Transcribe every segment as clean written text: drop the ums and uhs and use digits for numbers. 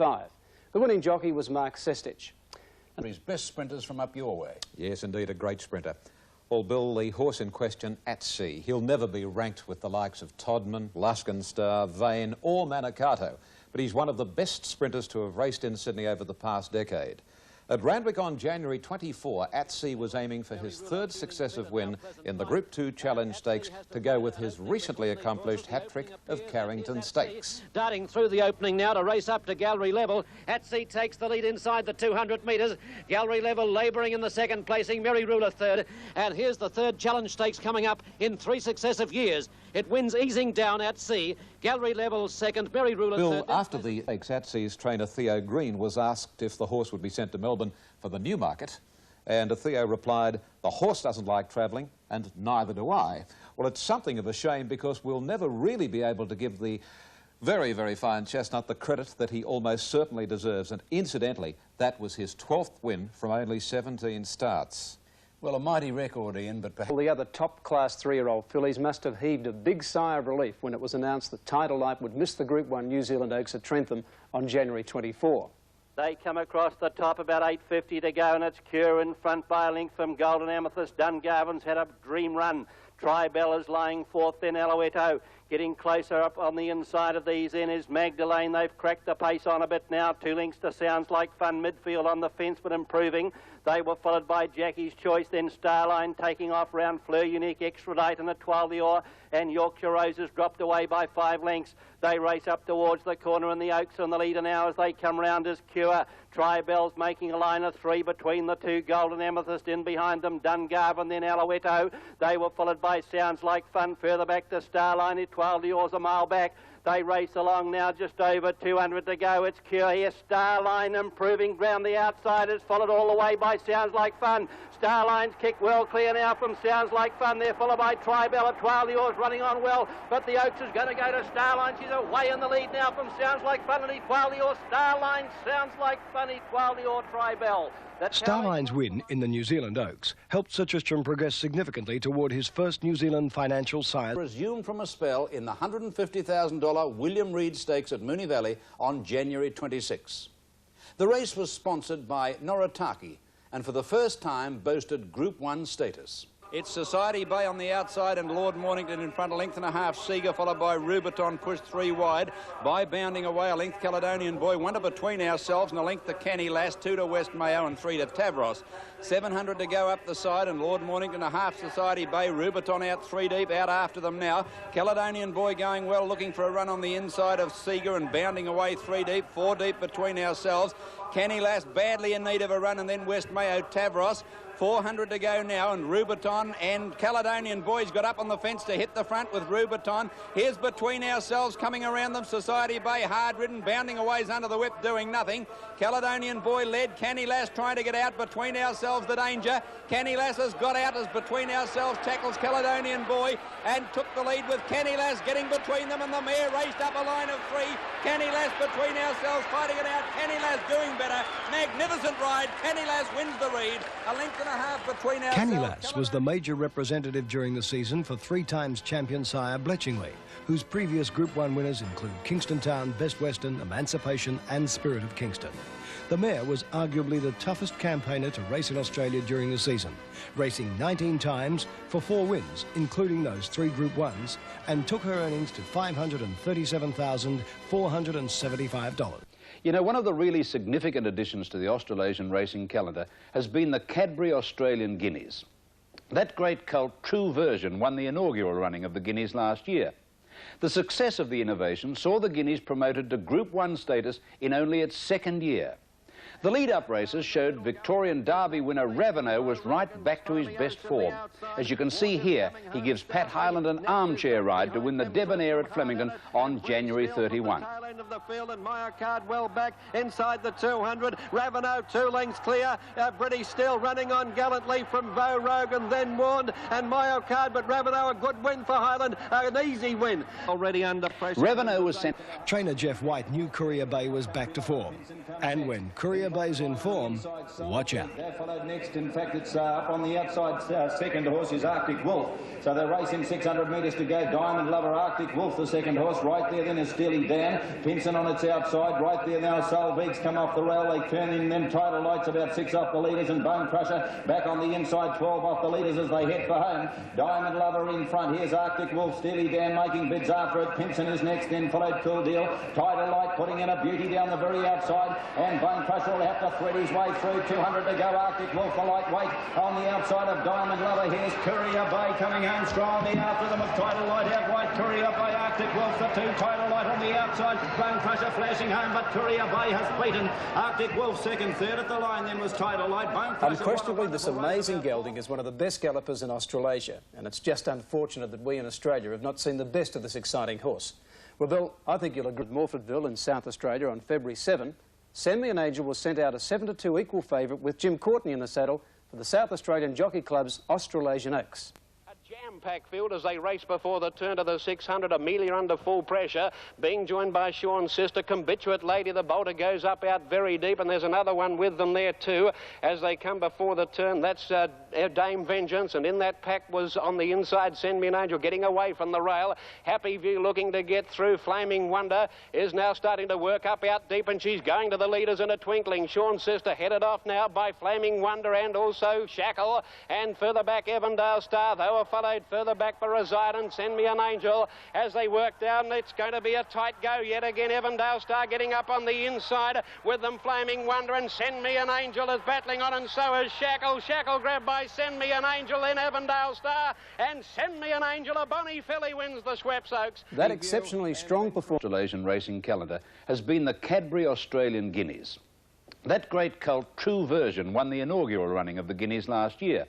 5. The winning jockey was Mark Sestich. His best sprinters from up your way. Yes, indeed, a great sprinter. Well, Bill, the horse in question, At Sea, he'll never be ranked with the likes of Todman, Luskin Star, Vane or Manicato, but he's one of the best sprinters to have raced in Sydney over the past decade. At Randwick on January 24, At Sea was aiming for his third successive win in the Group 2 Challenge Stakes to go with his recently accomplished hat-trick of Carrington Stakes. Darting through the opening now to race up to Gallery Level. At Sea takes the lead inside the 200 metres. Gallery Level labouring in the second placing, Merry Ruler third. And here's the third Challenge Stakes coming up in 3 successive years. It wins easing down At Sea. Gallery Level second, Merry Ruler Bill, third. after the Stakes, At Sea's trainer Theo Green was asked if the horse would be sent to Melbourne for the Newmarket, and Theo replied, "The horse doesn't like travelling, and neither do I." Well, it's something of a shame because we'll never really be able to give the very, very fine chestnut the credit that he almost certainly deserves, and incidentally, that was his 12th win from only 17 starts. Well, a mighty record, Ian, but perhaps... The other top-class 3-year-old fillies must have heaved a big sigh of relief when it was announced that Title Light would miss the Group 1 New Zealand Oaks at Trentham on January 24. They come across the top, about 8.50 to go, and it's Cure in front by a length from Golden Amethyst. Dungarvin's had a dream run. Tribell is lying fourth, then Alouetto. Getting closer up on the inside of these in is Magdalene. They've cracked the pace on a bit now. 2 lengths to Sounds Like Fun. Midfield on the fence, but improving. They were followed by Jackie's Choice, then Starline taking off round Fleur Unique, Extradite and Etoile d'Or, and Yorkshire Roses dropped away by 5 lengths. They race up towards the corner, and the Oaks on the leader now as they come round as Cure. Tribell's making a line of 3 between the two. Golden Amethyst in behind them. Dungarvin, then Alouetto. They were followed by Sounds Like Fun. Further back to Starline. Etoile d'Or's a mile back. They race along now, just over 200 to go. It's Cure here. Starline improving ground. The outsiders followed all the way by Sounds Like Fun. Starline's kick well clear now from Sounds Like Fun. They're followed by Tribell. Etoile d'Or's running on well, but the Oaks is going to go to Starline. She's away in the lead now from Sounds Like Fun and Etoile d'Or. Starline, Sounds Like Fun, Etoile d'Or, Tribell. Starline's win in the New Zealand Oaks helped Sir Tristram progress significantly toward his first New Zealand financial sire. Resumed from a spell in the $150,000 William Reid Stakes at Moonee Valley on January 26. The race was sponsored by Noritake and for the first time boasted Group 1 status. It's Society Bay on the outside and Lord Mornington in front, a length and a half. Seeger followed by Rubiton, pushed 3 wide. By bounding away, a length Caledonian Boy, 1 to Between Ourselves and a length to Canny Lass, 2 to West Mayo and 3 to Tavros. 700 to go up the side and Lord Mornington a half. Society Bay, Rubiton out 3 deep, out after them now. Caledonian Boy going well, looking for a run on the inside of Seeger and bounding away 3 deep, 4 deep Between Ourselves. Canny Lass badly in need of a run, and then West Mayo, Tavros. 400 to go now, and Rubiton and Caledonian Boys got up on the fence to hit the front with Rubiton. Here's Between Ourselves coming around them. Society Bay hard-ridden, bounding away under the whip, doing nothing. Caledonian Boy led. Canny Lass trying to get out. Between Ourselves the danger. Canny Lass has got out as Between Ourselves tackles Caledonian Boy and took the lead with Canny Lass getting between them, and the mare raced up a line of 3. Canny Lass Between Ourselves fighting it out. Canny Lass doing better. Magnificent ride. Canny Lass wins the lead. A length and a half Between Ourselves. Canny Lass was the major representative during the season for 3 times champion sire Bletchingley, whose previous Group 1 winners include Kingston Town, Best Western, Emancipation and Spirit of Kingston. The mare was arguably the toughest campaigner to race in Australia during the season, racing 19 times for 4 wins, including those 3 Group 1s, and took her earnings to $537,475. You know, one of the really significant additions to the Australasian racing calendar has been the Cadbury Australian Guineas. That great colt True Version won the inaugural running of the Guineas last year. The success of the innovation saw the Guineas promoted to Group 1 status in only its 2nd year. The lead-up races showed Victorian Derby winner Raveneau was right back to his best form. As you can see here, he gives Pat Hyland an armchair ride to win the Debonair at Flemington on January 31. Of the field, and Myocard well back inside the 200. Raveneau 2 lengths clear. British still running on gallantly from Vo Rogue and then Warned and Myocard, but Raveneau a good win for Hyland, an easy win. Already under pressure. Raveneau was sent. Trainer Jeff White knew Courier Bay was back to form, and when Courier Courier Bay's in form. Watch out. They're followed next. In fact, it's up on the outside. Second horse is Arctic Wolf. So they're racing 600 metres to go. Diamond Lover, Arctic Wolf, the second horse. Right there then is Steely Dan. Pinson on its outside. Right there now, Solveig's come off the rail. They turn in them. Tidal Light's about 6 off the leaders, and Bone Crusher back on the inside, 12 off the leaders as they head for home. Diamond Lover in front. Here's Arctic Wolf. Steely Dan making bids after it. Pinson is next, then followed Cool Deal. Tidal Light putting in a beauty down the very outside, and Bone Crusher will have to thread his way through. 200 to go. Arctic Wolf, the lightweight on the outside of Diamond Lover. Here's Courier Bay coming home strongly after them with Tidal Light out wide. Courier Bay, Arctic Wolf, the two. Tidal Light on the outside. Bone Crusher flashing home, but Courier Bay has beaten Arctic Wolf. Second, third at the line then was Tidal Light. Bone Crusher. Unquestionably, this amazing gelding is one of the best gallopers in Australasia, and it's just unfortunate that we in Australia have not seen the best of this exciting horse. Well, Bill, I think you'll agree. Morfordville in South Australia on February 7, Send Me an Angel was sent out a 7-2 equal favourite with Jim Courtney in the saddle for the South Australian Jockey Club's Australasian Oaks. Jam-packed field as they race before the turn to the 600. Amelia under full pressure, being joined by Sean's sister. Combituate Lady, the bolter, goes up out very deep, and there's another one with them there too as they come before the turn. That's Dame Vengeance, and in that pack was on the inside Send Me an Angel, getting away from the rail. Happy View looking to get through. Flaming Wonder is now starting to work up out deep, and she's going to the leaders in a twinkling. Sean's sister headed off now by Flaming Wonder and also Shackle, and further back Evandale Star. They were followed further back for Reside and Send Me an Angel as they work down. It's going to be a tight go yet again. Evandale Star getting up on the inside with them. Flaming Wonder and Send Me an Angel is battling on, and so is Shackle. Shackle grabbed by Send Me an Angel, then Evandale Star, and Send Me an Angel. A bonny filly wins the Schweppes Oaks. That exceptionally strong performance. Australasian racing calendar has been the Cadbury Australian Guineas. That great colt True Version won the inaugural running of the Guineas last year.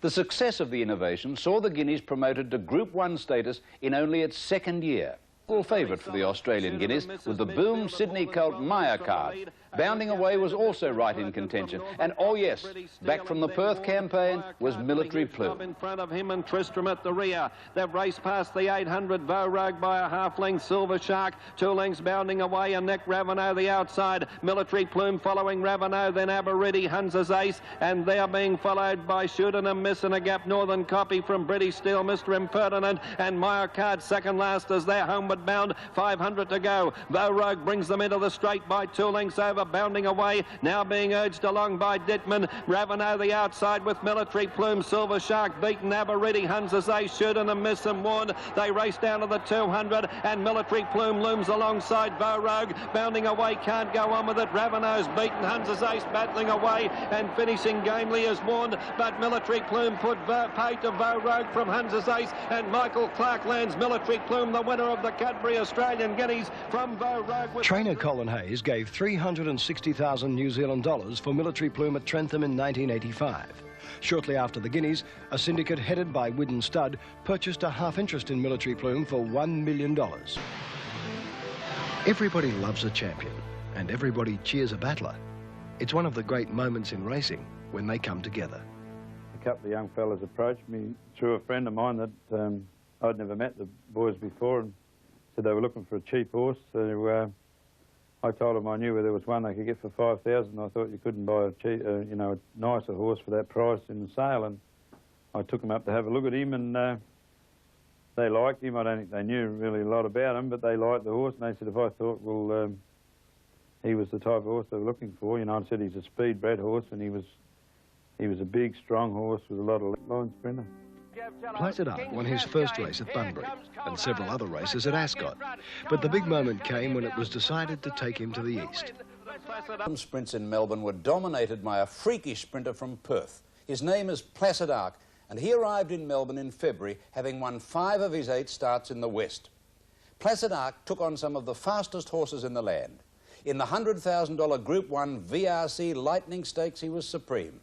The success of the innovation saw the Guineas promoted to Group 1 status in only its second year. Full favourite for the Australian Guineas with the Boom Sydney colt Maya Card. Bounding Away was also right in contention. And oh yes, back from the Perth campaign was Military Plume. In front of him and Tristram at the rear. They've raced past the 800 Vogue by a half length. Silver Shark 2 lengths Bounding Away, and Neck Raveneau the outside. Military Plume following Raveneau, then Aberidi, Hunter's Ace, and they're being followed by Shoot and a Miss and a Gap Northern Copy from British Steel, Mr. Impertinent, and Maya Card second last as they're homeward bound. 500 to go. Vogue brings them into the straight by 2 lengths over Bounding Away, now being urged along by Dittman. Raveneau the outside with Military Plume. Silver Shark beaten. Aberidi, Hunter's Ace, Shoot and a Miss and Warned. They race down to the 200, and Military Plume looms alongside Vogue. Bounding Away can't go on with it. Raveneau's beaten. Hunter's Ace battling away and finishing gamely as Warned, but Military Plume put pay to Vogue from Hunter's Ace, and Michael Clark lands Military Plume, the winner of the Cadbury Australian Guineas from Vogue. Trainer Colin Hayes gave $360,000 New Zealand dollars for Military Plume at Trentham in 1985. Shortly after the Guineas, a syndicate headed by Widden Stud purchased a half interest in Military Plume for $1 million. Everybody loves a champion, and everybody cheers a battler. It's one of the great moments in racing when they come together. A couple of young fellas approached me through a friend of mine that I'd never met the boys before, and said they were looking for a cheap horse. So I told them I knew where there was one they could get for $5,000. I thought you couldn't buy a cheap, you know, a nicer horse for that price in the sale. And I took them up to have a look at him, and they liked him. I don't think they knew really a lot about him, but they liked the horse. And they said if I thought, well, he was the type of horse they were looking for. You know, I said he's a speed-bred horse, and he was a big, strong horse with a lot of line sprinter. Placid Art won his first race at Bunbury and several other races at Ascot. But the big moment came when it was decided to take him to the east. Sprints in Melbourne were dominated by a freakish sprinter from Perth. His name is Placid Arc, and he arrived in Melbourne in February, having won 5 of his 8 starts in the West. Placid Arc took on some of the fastest horses in the land. In the $100,000 Group 1 VRC Lightning Stakes, he was supreme.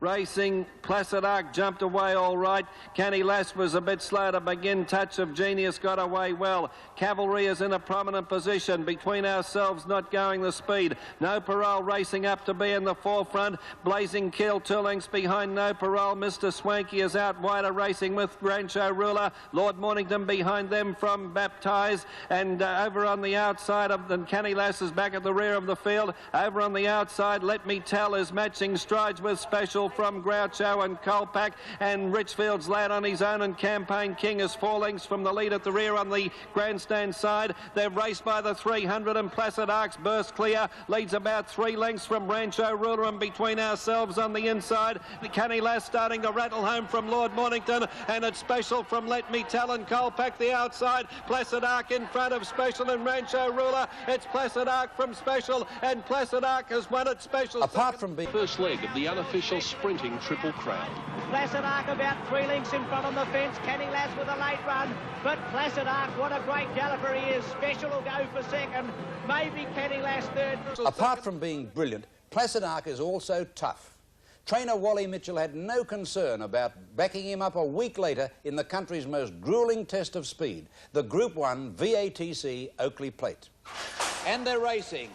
Racing, Placid Arc jumped away all right. Canny Lass was a bit slow to begin. Touch of Genius got away well. Cavalry is in a prominent position. Between Ourselves not going the speed. No Parole racing up to be in the forefront. Blazing Keel 2 lengths behind No Parole. Mr. Swanky is out wider racing with Rancho Ruler. Lord Mornington behind them from Baptise. And over on the outside of the Canny Lass is back at the rear of the field. Over on the outside, Let Me Tell is matching strides with Special from Groucho and Colpack, and Richfield's Lad on his own, and Campaign King is 4 lengths from the lead at the rear on the grandstand side. They're raced by the 300 and Placid Arcs burst clear, leads about 3 lengths from Rancho Ruler, and Between Ourselves on the inside. The Canny Lass starting to rattle home from Lord Mornington, and it's Special from Let Me Tell and Colpack the outside. Placid Arc in front of Special and Rancho Ruler. It's Placid Arc from Special, and Placid Arc has won at Special. Apart from being first leg of the unofficial sprinting Triple Crown. Placid Arc about 3 lengths in front on the fence. Canny Lass with a late run, but Placid Arc, what a great galloper he is. Special will go for second, maybe Canny Lass third. Apart from being brilliant, Placid Arc is also tough. Trainer Wally Mitchell had no concern about backing him up a week later in the country's most gruelling test of speed, the Group 1 VATC Oakley Plate. And they're racing.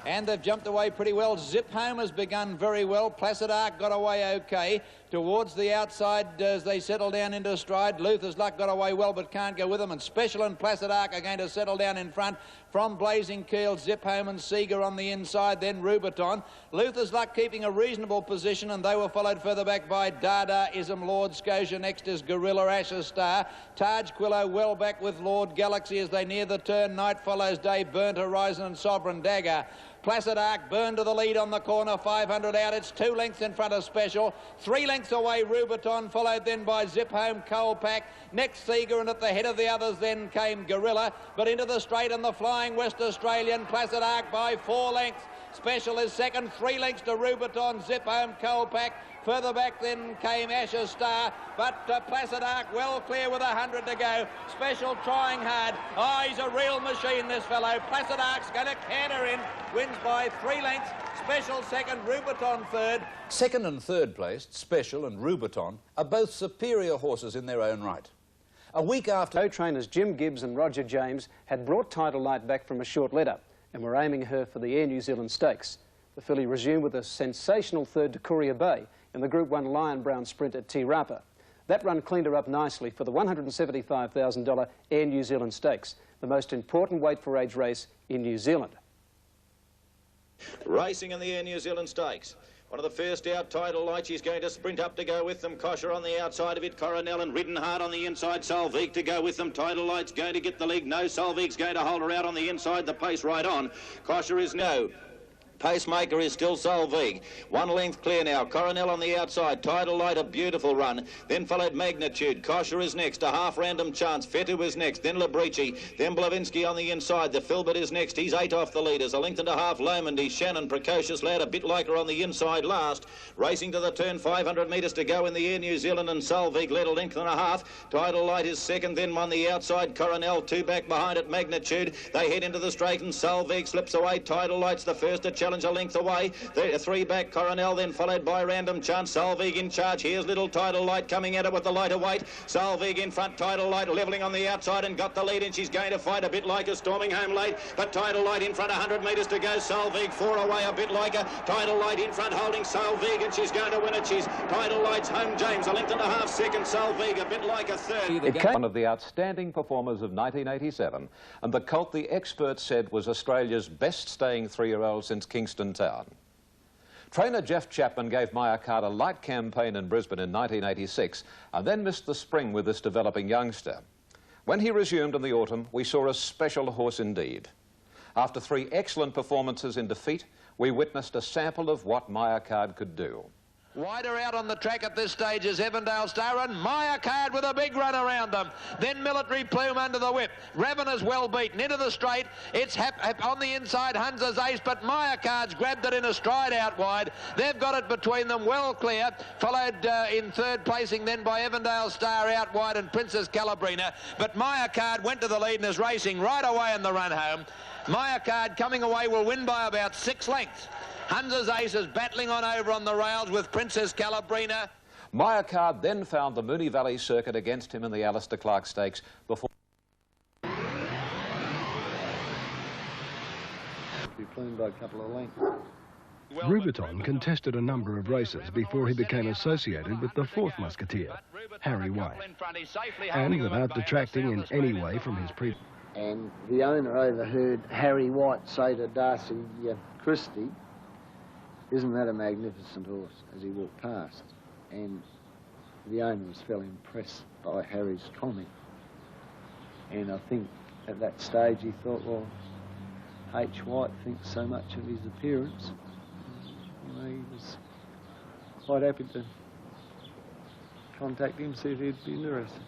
And they've jumped away pretty well. Zip Home has begun very well. Placid Arc got away okay. Towards the outside as they settle down into stride. Luther's Luck got away well but can't go with them. And Special and Placid Arc are going to settle down in front. From Blazing Keel, Zip Home and Seeger on the inside, then Rubiton. Luther's Luck keeping a reasonable position, and they were followed further back by Dada-ism, Lord Scotia. Next is Gorilla Ashes Star. Taj Quillo well back with Lord Galaxy as they near the turn. Night follows day, Burnt Horizon and Sovereign Dagger. Placid Arc burned to the lead on the corner, 500 out. It's 2 lengths in front of Special. 3 lengths away, Rubiton, followed then by Zip Home, Colpack. Next, Seeger, and at the head of the others then came Gorilla. But into the straight and the flying West Australian, Placid Arc by 4 lengths. Special is second, 3 lengths to Rubiton, Zip Home, Colpack. Further back then came Ashes Star, but Placid Arc well clear with 100 to go. Special trying hard. Oh, he's a real machine, this fellow. Placid Arc's going to canter in, wins by 3 lengths. Special second, Rubiton third. Second and third placed, Special and Rubiton, are both superior horses in their own right. A week after... Co-trainers Jim Gibbs and Roger James had brought Title Light back from a short let-up and were aiming her for the Air New Zealand Stakes. The filly resumed with a sensational third to Courier Bay in the Group 1 Lion Brown Sprint at Te Rapa. That run cleaned her up nicely for the $175,000 Air New Zealand Stakes, the most important weight for age race in New Zealand. Racing in the Air New Zealand Stakes. One of the first out, Title Light. She's going to sprint up to go with them. Kosher on the outside of it. Coronel and ridden hard on the inside. Salveek to go with them. Title Light's going to get the lead. No, Salveek's going to hold her out on the inside. The pace right on. Kosher is no. Pacemaker is still Salveek. 1 length clear now. Coronel on the outside. Title Light, a beautiful run. Then followed Magnitude. Kosher is next. A half random chance. Fetu is next. Then Labrici. Then Blavinsky on the inside. The Filbert is next. He's 8 off the leaders. A length and a half Lomandy. Shannon, Precocious Lad, a bit like her on the inside last. Racing to the turn. 500 metres to go in the Air New Zealand, and Salveek led a length and a half. Title Light is second. Then on the outside, Coronel. 2 back behind it, Magnitude. They head into the straight, and Salveek slips away. Title Light's the first to challenge, a length away. 3 back, Coronel, then followed by Random Chance. Salveek in charge. Here's Little Title Light coming at it with the lighter weight. Salveek in front, Title Light levelling on the outside and got the lead, and she's going to fight a bit like a storming home late. But Title Light in front, 100 metres to go. Salveek 4 away, a bit like a Title Light in front holding Salveek, and she's going to win it. She's Title Light's home, James, a length and a half second. Salveek a bit like a third. One of the outstanding performers of 1987, and the colt the experts said was Australia's best staying 3-year-old since Kingston Town. Trainer Jeff Chapman gave Myakard a light campaign in Brisbane in 1986 and then missed the spring with this developing youngster. When he resumed in the autumn, we saw a special horse indeed. After 3 excellent performances in defeat, we witnessed a sample of what Myakard could do. Ryder out on the track at this stage is Evandale Star, and Myakard with a big run around them. Then Military Plume under the whip. Ravener's well beaten into the straight. It's on the inside, Hunza's ace, but Myakard's grabbed it in a stride out wide. They've got it between them well clear, followed in third placing then by Evandale Star out wide and Princess Calabrina. But Myakard went to the lead and is racing right away in the run home. Myakard coming away will win by about 6 lengths. Hunter's Ace is battling on over on the rails with Princess Calabrina. Myercard then found the Moonee Valley circuit against him in the Alistair Clark Stakes before... Be plumed by a couple of lengths. Rubiton contested a number of races before he became associated with the fourth musketeer, Harry White. And without detracting in any way from his previous... And the owner overheard Harry White say to Darcy Christie, "Isn't that a magnificent horse?" as he walked past. And the owner was fairly impressed by Harry's comment. And I think at that stage he thought, well, H. White thinks so much of his appearance. He was quite happy to contact him, see if he'd be interested.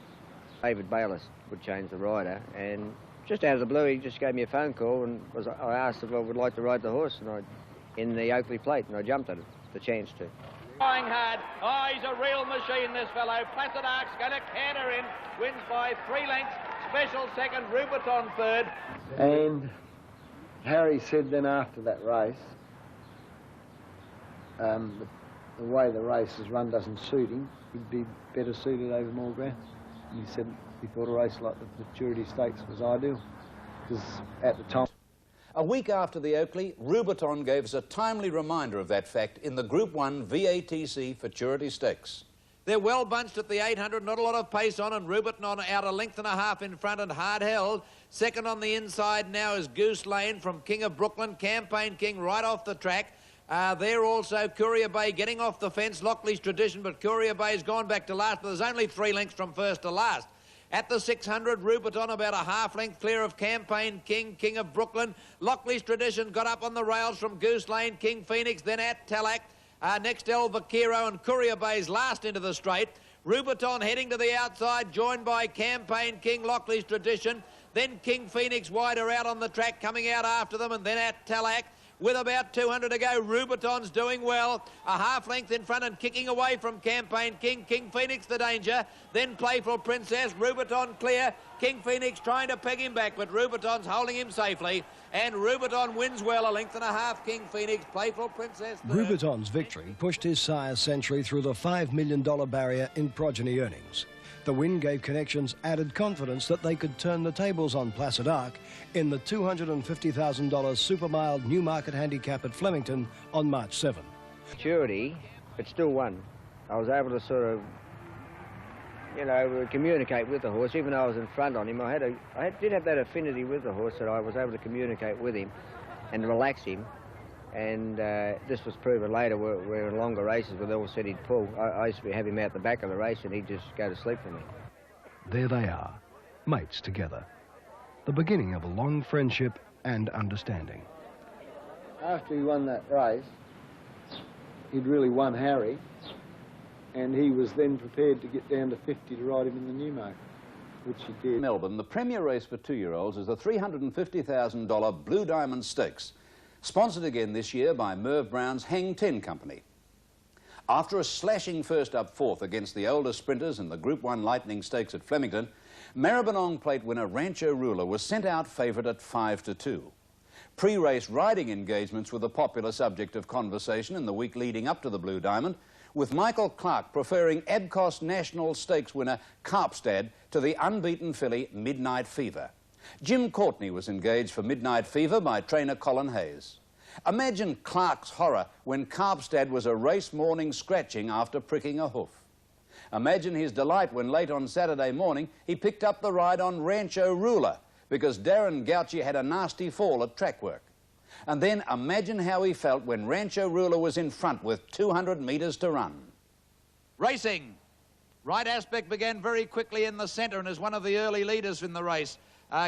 David Bayliss would change the rider, and just out of the blue he just gave me a phone call, and I asked if I would like to ride the horse, and in the Oakley Plate, and I jumped at it, the chance to. Going hard. Oh, he's a real machine, this fellow. Placid Arc's going to canter in, wins by 3 lengths. Special second, Rubiton third. And Harry said then after that race, the way the race is run doesn't suit him. He'd be better suited over more ground. And he said he thought a race like the Futurity Stakes was ideal, because at the time... A week after the Oakley, Rubiton gave us a timely reminder of that fact in the Group 1 VATC Futurity Stakes. They're well bunched at the 800, not a lot of pace on, and Rubiton out a length and a half in front and hard held. Second on the inside now is Goose Lane from King of Brooklyn, Campaign King right off the track. There also Courier Bay getting off the fence, Lockley's Tradition, but Courier Bay's gone back to last, but there's only 3 lengths from first to last. At the 600, Rubiton about a half length clear of Campaign King, King of Brooklyn. Lockley's Tradition got up on the rails from Goose Lane, King Phoenix, then at Tallack. Next El Vaquero and Courier Bay's last into the straight. Rubiton heading to the outside, joined by Campaign King, Lockley's Tradition. Then King Phoenix wider out on the track, coming out after them, and then at Tallack. With about 200 to go, Rubiton's doing well. A half length in front and kicking away from Campaign King. King Phoenix the danger. Then Playful Princess. Rubiton clear. King Phoenix trying to peg him back, but Rubiton's holding him safely. And Rubiton wins well. A length and a half, King Phoenix. Playful Princess third. Rubiton's victory pushed his sire's Century through the $5 million barrier in progeny earnings. The win gave Connections added confidence that they could turn the tables on Placid Arc in the $250,000 Super Mild Newmarket Handicap at Flemington on March 7. Maturity, but still won. I was able to sort of, you know, communicate with the horse, even though I was in front on him. I did have that affinity with the horse that I was able to communicate with him and relax him. And this was proven later. We're in longer races where they all said he'd pull. I used to have him out the back of the race and he'd just go to sleep for me. There they are, mates together. The beginning of a long friendship and understanding. After he won that race, he'd really won Harry, and he was then prepared to get down to 50 to ride him in the Newmarket, which he did. Melbourne, the premier race for 2-year-olds is the $350,000 Blue Diamond Stakes, sponsored again this year by Merv Brown's Hang 10 Company. After a slashing first up fourth against the older sprinters in the Group 1 Lightning Stakes at Flemington, Maribyrnong Plate winner Rancho Ruler was sent out favourite at 5-2. Pre-race riding engagements were the popular subject of conversation in the week leading up to the Blue Diamond, with Michael Clark preferring Abcos National Stakes winner Karpstad to the unbeaten filly Midnight Fever. Jim Courtney was engaged for Midnight Fever by trainer Colin Hayes. Imagine Clark's horror when Karpstad was a race morning scratching after pricking a hoof. Imagine his delight when late on Saturday morning he picked up the ride on Rancho Ruler because Darren Gauci had a nasty fall at track work. And then imagine how he felt when Rancho Ruler was in front with 200 metres to run. Racing. Right Aspect began very quickly in the centre and is one of the early leaders in the race.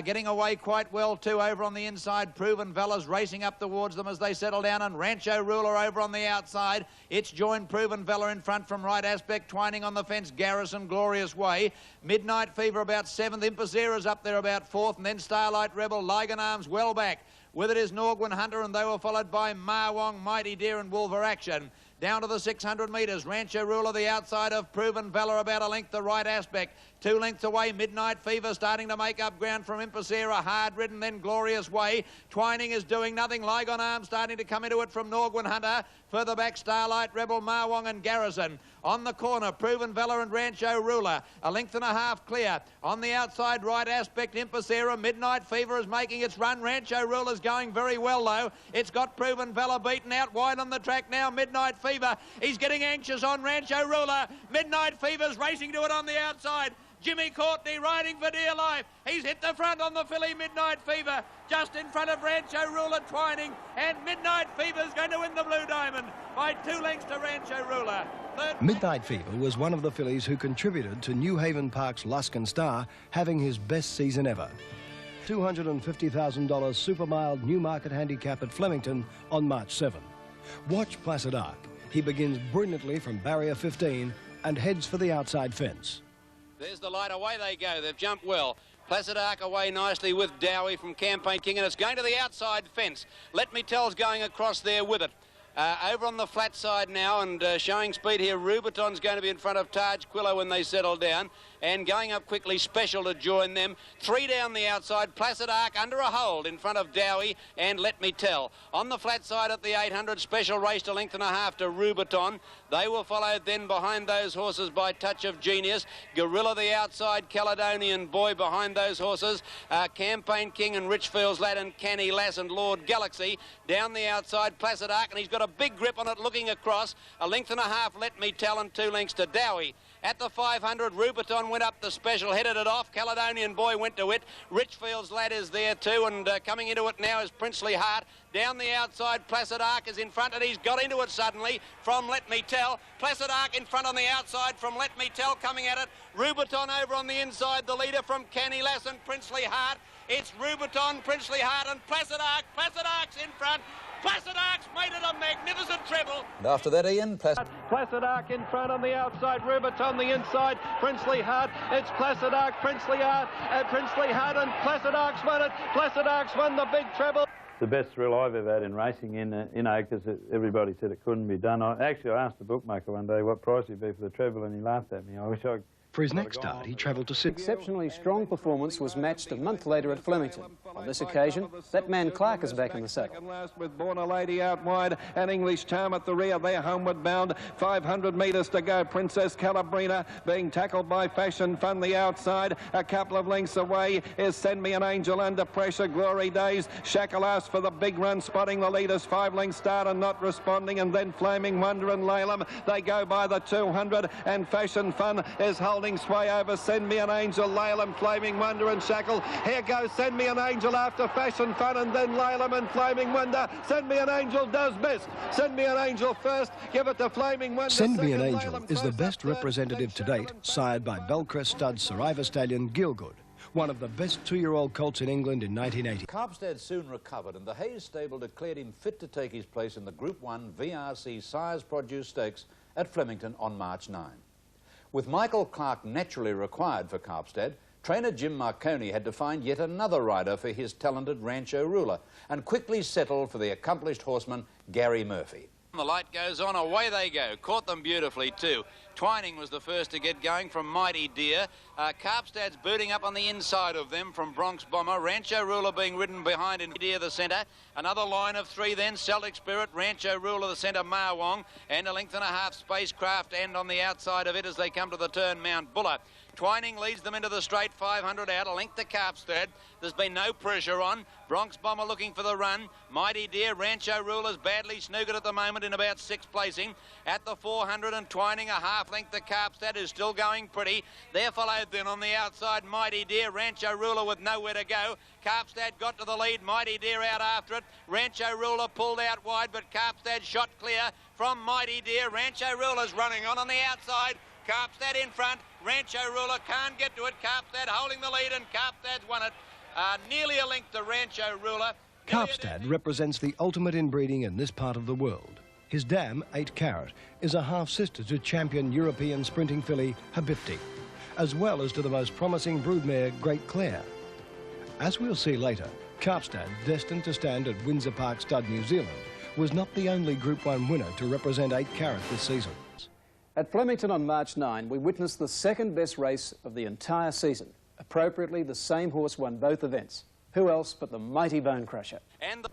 Getting away quite well too over on the inside. Proven Valor's racing up towards them as they settle down, and Rancho Ruler over on the outside. It's joined Proven Valor in front from Right Aspect, twining on the fence Garrison Glorious Way. Midnight Fever about 7th. Impazera's up there about 4th, and then Starlight Rebel, Ligon Arms well back. With it is Norgwin Hunter, and they were followed by Marwong, Mighty Deer and Wolver Action. Down to the 600 metres. Rancho Ruler, the outside of Proven Valor, about a length the right aspect. 2 lengths away, Midnight Fever starting to make up ground from Impacera. Hard ridden, then Glorious Way. Twining is doing nothing. Lygon Arm starting to come into it from Norgwin Hunter. Further back, Starlight, Rebel, Marwong and Garrison. On the corner, Proven Valor and Rancho Ruler. A length and a half clear. On the outside right aspect, Impacera. Midnight Fever is making its run. Rancho Ruler's going very well, though. It's got Proven Valor beaten out wide on the track now. Midnight Fever. He's getting anxious on Rancho Ruler. Midnight Fever's racing to it on the outside. Jimmy Courtney riding for dear life. He's hit the front on the filly Midnight Fever, just in front of Rancho Ruler Twining, and Midnight Fever's going to win the Blue Diamond by 2 lengths to Rancho Ruler. Midnight Fever was one of the fillies who contributed to New Haven Park's Luskin Star having his best season ever. $250,000 super mild Newmarket handicap at Flemington on March 7. Watch Placid Arc. He begins brilliantly from barrier 15 and heads for the outside fence. There's the light, away they go, they've jumped well. Placid Arc away nicely with Dowie from Campaign King, and it's going to the outside fence. Let Me Tell's going across there with it. Over on the flat side now and showing speed here, Rubiton's going to be in front of Taj Quillo when they settle down, and going up quickly, Special to join them. 3 down the outside, Placid Arc under a hold in front of Dowie and Let Me Tell. On the flat side at the 800, Special raced a length and a half to Rubiton. They were followed then behind those horses by Touch of Genius. Gorilla the outside, Caledonian Boy behind those horses. Campaign King and Richfield's Lad and Canny Lass and Lord Galaxy. Down the outside, Placid Arc, and he's got a big grip on it looking across. A length and a half, Let Me Tell, and 2 lengths to Dowie. At the 500, Rubiton went up the Special, headed it off. Caledonian Boy went to it. Richfield's Lad is there too, and coming into it now is Princely Heart. Down the outside, Placid Arc is in front, and he's got into it suddenly from Let Me Tell. Placid Arc in front on the outside from Let Me Tell, coming at it. Rubiton over on the inside, the leader from Canny Lass and Princely Heart. It's Rubiton, Princely Heart and Placid Arc. Placid Arc's in front. Placid Arc's made it a magnificent treble. And after that, Ian, Placid Arc in front on the outside, Rubiton the inside, Princely Heart. It's Placid Arc, Princely Heart, and Placid Arc's won it. Placid Arc's won the big treble. The best thrill I've ever had in racing in Acres. Everybody said it couldn't be done. I asked the bookmaker one day what price he'd be for the treble, and he laughed at me. I wish I... For his next start, he travelled to Sydney. Exceptionally strong performance was matched a month later at Flemington. On this occasion, that man Clark is back in the saddle. Last with Born a Lady out wide and English Charm at the rear. They're homeward bound. 500 metres to go. Princess Calabrina being tackled by Fashion Fun the outside. A couple of lengths away is Send Me an Angel Under Pressure. Glory Days. Shakalas for the big run, spotting the leaders. 5 lengths start and not responding. And then Flaming Wonder and Laylam. They go by the 200, and Fashion Fun is holding sway over Send Me an Angel, Laylam, Flaming Wonder and Shackle. Here goes Send Me an Angel after Fashion Fun, and then Laylam and Flaming Wonder. Send Me an Angel does best. Send Me an Angel first, give it to Flaming Wonder. Send Me an second, Angel Laylam is the first, best third, representative to date, sired by Belcrest stud Survivor stallion Gielgud, one of the best 2-year-old colts in England in 1980. Carpstead soon recovered, and the Hayes stable declared him fit to take his place in the Group 1 VRC Sires Produce Stakes at Flemington on March 9. With Michael Clark naturally required for Carpstead, trainer Jim Marconi had to find yet another rider for his talented Rancho Ruler, and quickly settled for the accomplished horseman Gary Murphy. The light goes on, away they go. Caught them beautifully too. Twining was the first to get going from Mighty Deer. Carpstad's booting up on the inside of them from Bronx Bomber. Rancho Ruler being ridden behind in Deer the centre. Another line of 3 then, Celtic Spirit, Rancho Ruler the centre, Marwong, and a length and a half Spacecraft, and on the outside of it as they come to the turn, Mount Buller. Twining leads them into the straight, 500 out, a length to Carpstead. There's been no pressure on. Bronx Bomber looking for the run. Mighty Deer, Rancho Ruler's badly snookered at the moment in about 6th placing. At the 400 and Twining a half length to Carpstead, who's still going pretty. They're followed then on the outside, Mighty Deer, Rancho Ruler with nowhere to go. Carpstead got to the lead, Mighty Deer out after it. Rancho Ruler pulled out wide, but Carpstead shot clear from Mighty Deer. Rancho Ruler's running on the outside. Carpstead in front. Rancho Ruler can't get to it. Carpstead holding the lead, and Carpstead's won it. Nearly a length to Rancho Ruler. Carpstead represents the ultimate in breeding in this part of the world. His dam, 8 Carat, is a half-sister to champion European sprinting filly Habibti, as well as to the most promising broodmare Great Clare. As we'll see later, Carpstead, destined to stand at Windsor Park Stud, New Zealand, was not the only Group 1 winner to represent 8 Carat this season. At Flemington on March 9, we witnessed the second best race of the entire season. Appropriately, the same horse won both events. Who else but the mighty Bone Crusher? And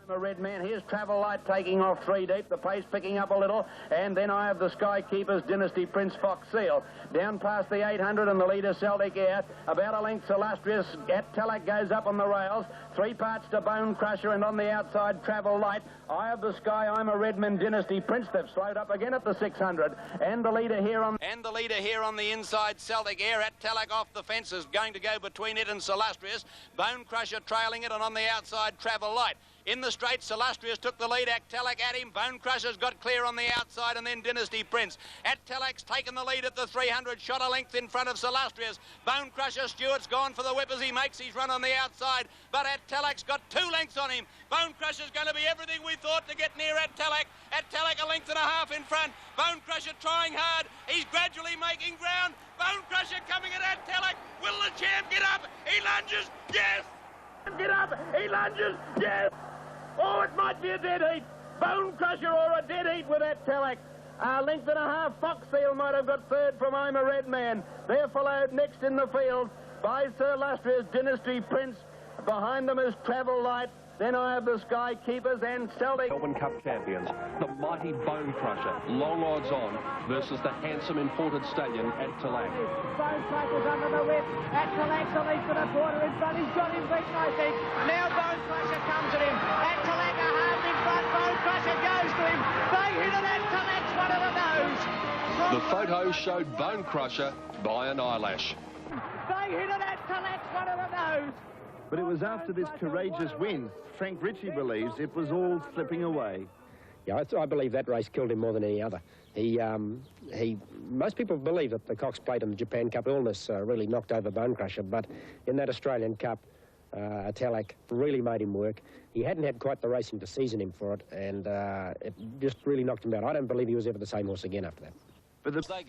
I'm a Red Man. Here's Travel Light taking off 3 deep. The pace picking up a little. And then I have the Skykeeper's Dynasty Prince Fox Seal. Down past the 800 and the leader Celtic Air. About a length Illustrious. At Tallack goes up on the rails. 3 parts to Bone Crusher and on the outside Travel Light. Eye of the Sky, I'm a Redman Dynasty Prince. They've slowed up again at the 600. And the leader here on the inside, Celtic Air. At Tallack off the fence is going to go between it and Illustrious. Bone Crusher trailing it, and on the outside Travel Light. In the straight, Illustrious took the lead. Tallack at him. Bone Crusher's got clear on the outside, and then Dynasty Prince. Tallack's taken the lead at the 300, shot a length in front of Illustrious. Bone Crusher, Stewart's gone for the whip as he makes his run on the outside, but Tallack's got 2 lengths on him. Bone Crusher's going to be everything we thought to get near Tallack. Tallack a length and a half in front. Bone Crusher trying hard. He's gradually making ground. Bone Crusher coming at Tallack. Will the champ get up? He lunges. Yes. Get up. He lunges. Yes. Oh, it might be a dead heat. Bone Crusher or a dead heat with Tallack. A length and a half. Fox Seal might have got third from I'm a Red Man. They're followed next in the field by Sir Illustrious Dynasty Prince. Behind them is Travel Light. Then I have the Skykeepers and Celtic. Melbourne Cup champions, the mighty Bone Crusher, long odds on, versus the handsome imported stallion Tallack. Bone Crusher's under the whip. Tallack's a length and a quarter in front. He's got him beaten, I think. Now Bone Crusher comes at him. Tallack a half in front. Bone Crusher goes to him. They hit it. Tallack's one of the nose. The photo showed Bone Crusher by an eyelash. They hit it. Tallack's one of the nose. But it was after this courageous win, Frank Ritchie believes it was all slipping away. Yeah, I believe that race killed him more than any other. Most people believe that the Cox Plate and the Japan Cup illness really knocked over Bone Crusher, but in that Australian Cup, Tallack really made him work. He hadn't had quite the racing to season him for it, and it just really knocked him out. I don't believe he was ever the same horse again after that.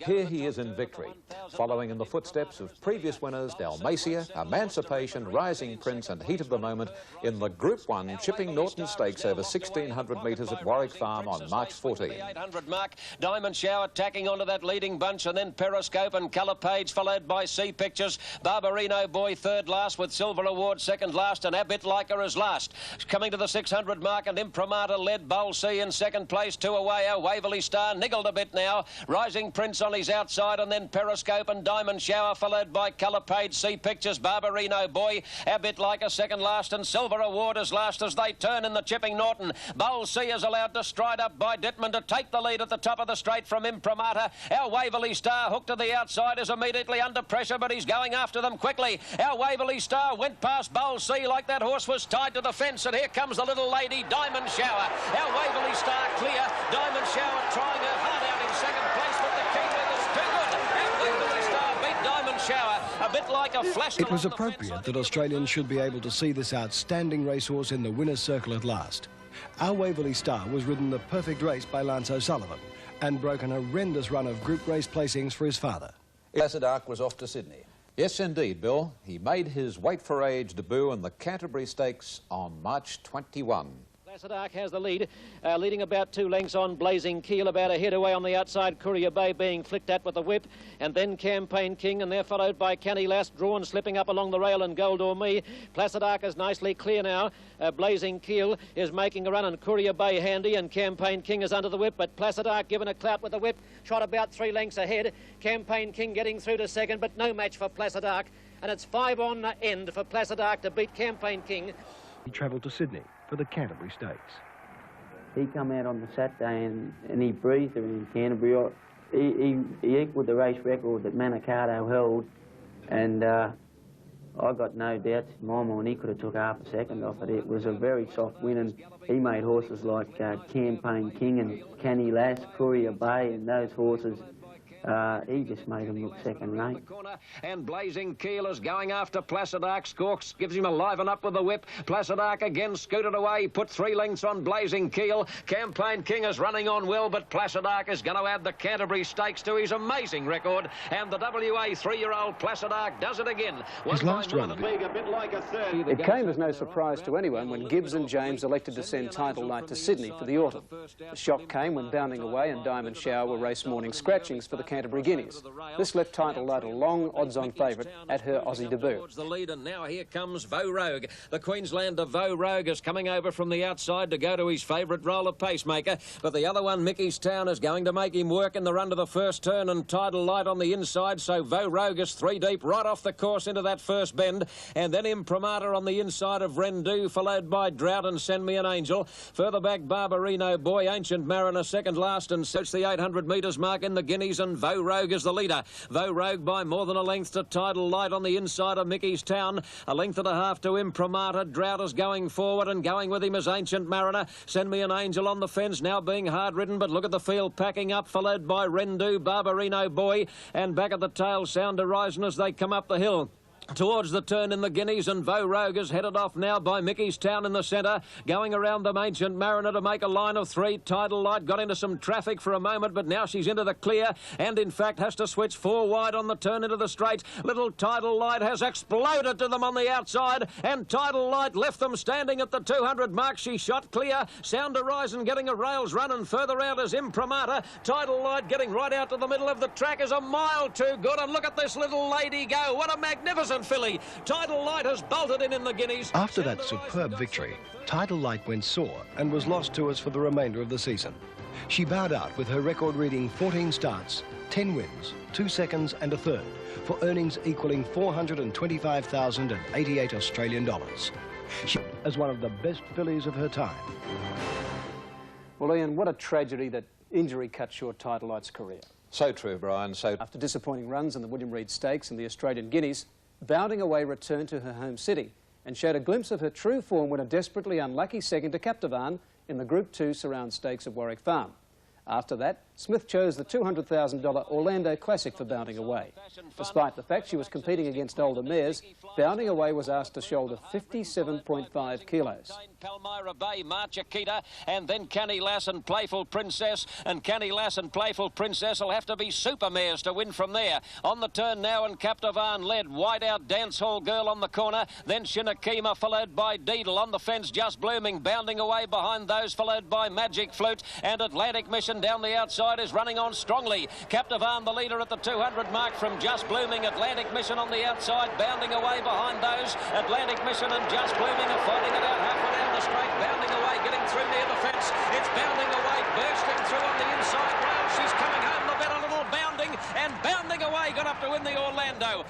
Here he is in victory, following in the footsteps of previous winners Dalmatia, Emancipation, Rising Prince and Heat of the Moment in the Group 1 Chipping Norton Stakes over 1,600 metres at Warwick Farm on March 14. 800 mark, Diamond Shower tacking onto that leading bunch, and then Periscope and Colour Page followed by Sea Pictures. Barbarino Boy third last with Silver Award second last, and Abit Liker is last. Coming to the 600 mark, and Imprimatur led Bull C in second place, 2 away. Our Waverley Star niggled a bit now. Rising Prince on his outside, and then Periscope and Diamond Shower followed by Colour Page, Sea Pictures, Barbarino Boy, Abit Liker second last, and Silver Award is last as they turn in the Chipping Norton. Bull C is allowed to stride up by Dittman to take the lead at the top of the straight from Imprimatur. Our Waverley Star hooked to the outside is immediately under pressure, but he's going after them quickly. Our Waverley Star went past Bull C like that horse was tied to the fence, and here comes the little lady, Diamond Shower. Our Waverley Star clear, Diamond Shower trying her heart out in second place, but the key with is too good. Our Waverley Star beat Diamond Shower, a bit like a flash. It was appropriate that Australians should be able to see this outstanding racehorse in the winner's circle at last. Our Waverley Star was ridden the perfect race by Lance O'Sullivan and broke an horrendous run of group race placings for his father. Placid Arc was off to Sydney. Yes, indeed, Bill. He made his weight for age debut in the Canterbury Stakes on March 21. Placid Arc has the lead, leading about 2 lengths on Blazing Keel, about a head away on the outside, Courier Bay being flicked at with a whip, and then Campaign King, and they're followed by Canny Lass, drawn, slipping up along the rail, and Gold or Me. Placid Arc is nicely clear now. Blazing Keel is making a run, and Courier Bay handy, and Campaign King is under the whip, but Placid Arc given a clout with the whip, shot about 3 lengths ahead. Campaign King getting through to second, but no match for Placid Arc, and it's 5 on end for Placid Arc to beat Campaign King. He travelled to Sydney for the Canterbury Stakes. He come out on the Saturday and he breathed in Canterbury. He equalled the race record that Manicato held, and I got no doubts in my mind he could have took half a second off it. It was a very soft win, and he made horses like Campaign King and Canny Lass, Courier Bay, and those horses He just made him look second rate. And Blazing Keel is going after Placid Arc. Squawks gives him a liven up with the whip. Placid Arc again scooted away, put 3 lengths on Blazing Keel. Campaign King is running on well, but Placid Arc is going to add the Canterbury Stakes to his amazing record. And the WA 3-year-old Placid Arc does it again. His last run of it. It came as no surprise to anyone when Gibbs and James elected to send Title Light to Sydney for the autumn. The shock came when Bounding Away and Diamond Shower were race morning scratchings for the Canterbury Guineas. This left Title Light a long odds-on favourite at her Aussie debut. The lead, and now here comes Vo Rogue. The Queenslander Vo Rogue is coming over from the outside to go to his favourite roller Pacemaker, but the other one, Mickey's Town, is going to make him work in the run to the first turn, and Tidal Light on the inside, so Vo Rogue is 3 deep right off the course into that first bend, and then Imprimatur on the inside of Rendu, followed by Drought and Send Me an Angel. Further back, Barbarino Boy, Ancient Mariner second last, and search the 800 metres mark in the Guineas, and Vo Rogue is the leader. Vo Rogue by more than a length to Tidal Light on the inside of Mickey's Town. A length and a half to Imprimatur. Drought is going forward, and going with him is Ancient Mariner. Send Me an Angel on the fence, now being hard ridden, but look at the field packing up, followed by Rendu, Barbarino Boy, and back at the tail, Sound Horizon as they come up the hill towards the turn in the Guineas, and Vo Rogue is headed off now by Mickey's Town in the centre. Going around them, Ancient Mariner to make a line of 3. Tidal Light got into some traffic for a moment, but now she's into the clear, and in fact has to switch 4 wide on the turn into the straights. Little Tidal Light has exploded to them on the outside, and Tidal Light left them standing at the 200 mark. She shot clear. Sound Horizon getting a rails run, and further out is Imprimatur. Tidal Light getting right out to the middle of the track is a mile too good, and look at this little lady go. What a magnificent filly. Tidal Light has bolted in the Guineas. After that superb victory, Tidal Light went sore and was lost to us for the remainder of the season. She bowed out with her record-reading 14 starts, 10 wins, 2 seconds and a third, for earnings equalling $425,088 Australian dollars. She as one of the best fillies of her time. Well, Ian, what a tragedy that injury cut short Tidal Light's career. So true, Brian. So after disappointing runs in the William Reid Stakes and the Australian Guineas, Bounding Away returned to her home city and showed a glimpse of her true form when a desperately unlucky second to Captivan in the Group 2 Surround Stakes at Warwick Farm. After that, Smith chose the $200,000 Orlando Classic for Bounding Away. Despite the fact she was competing against older mares, Bounding Away was asked to shoulder 57.5 kilos. Palmyra Bay, Marchakita, and then Canny Lass and Playful Princess. And Canny Lass and Playful Princess will have to be super mares to win from there. On the turn now, and Captivan led. Wide out Dance Hall Girl on the corner. Then Shinakima, followed by Deedle. On the fence, Just Blooming. Bounding Away behind those, followed by Magic Flute. And Atlantic Mission down the outside is running on strongly. Captivan the leader at the 200 mark from Just Blooming. Atlantic Mission on the outside. Bounding Away behind those. Atlantic Mission and Just Blooming are fighting it out halfway down the straight. Bounding Away getting through near the fence. It's Bounding Away bursting through on the inside rail. She's coming home the better little Bounding, and Bounding Away got up to win the Orlando.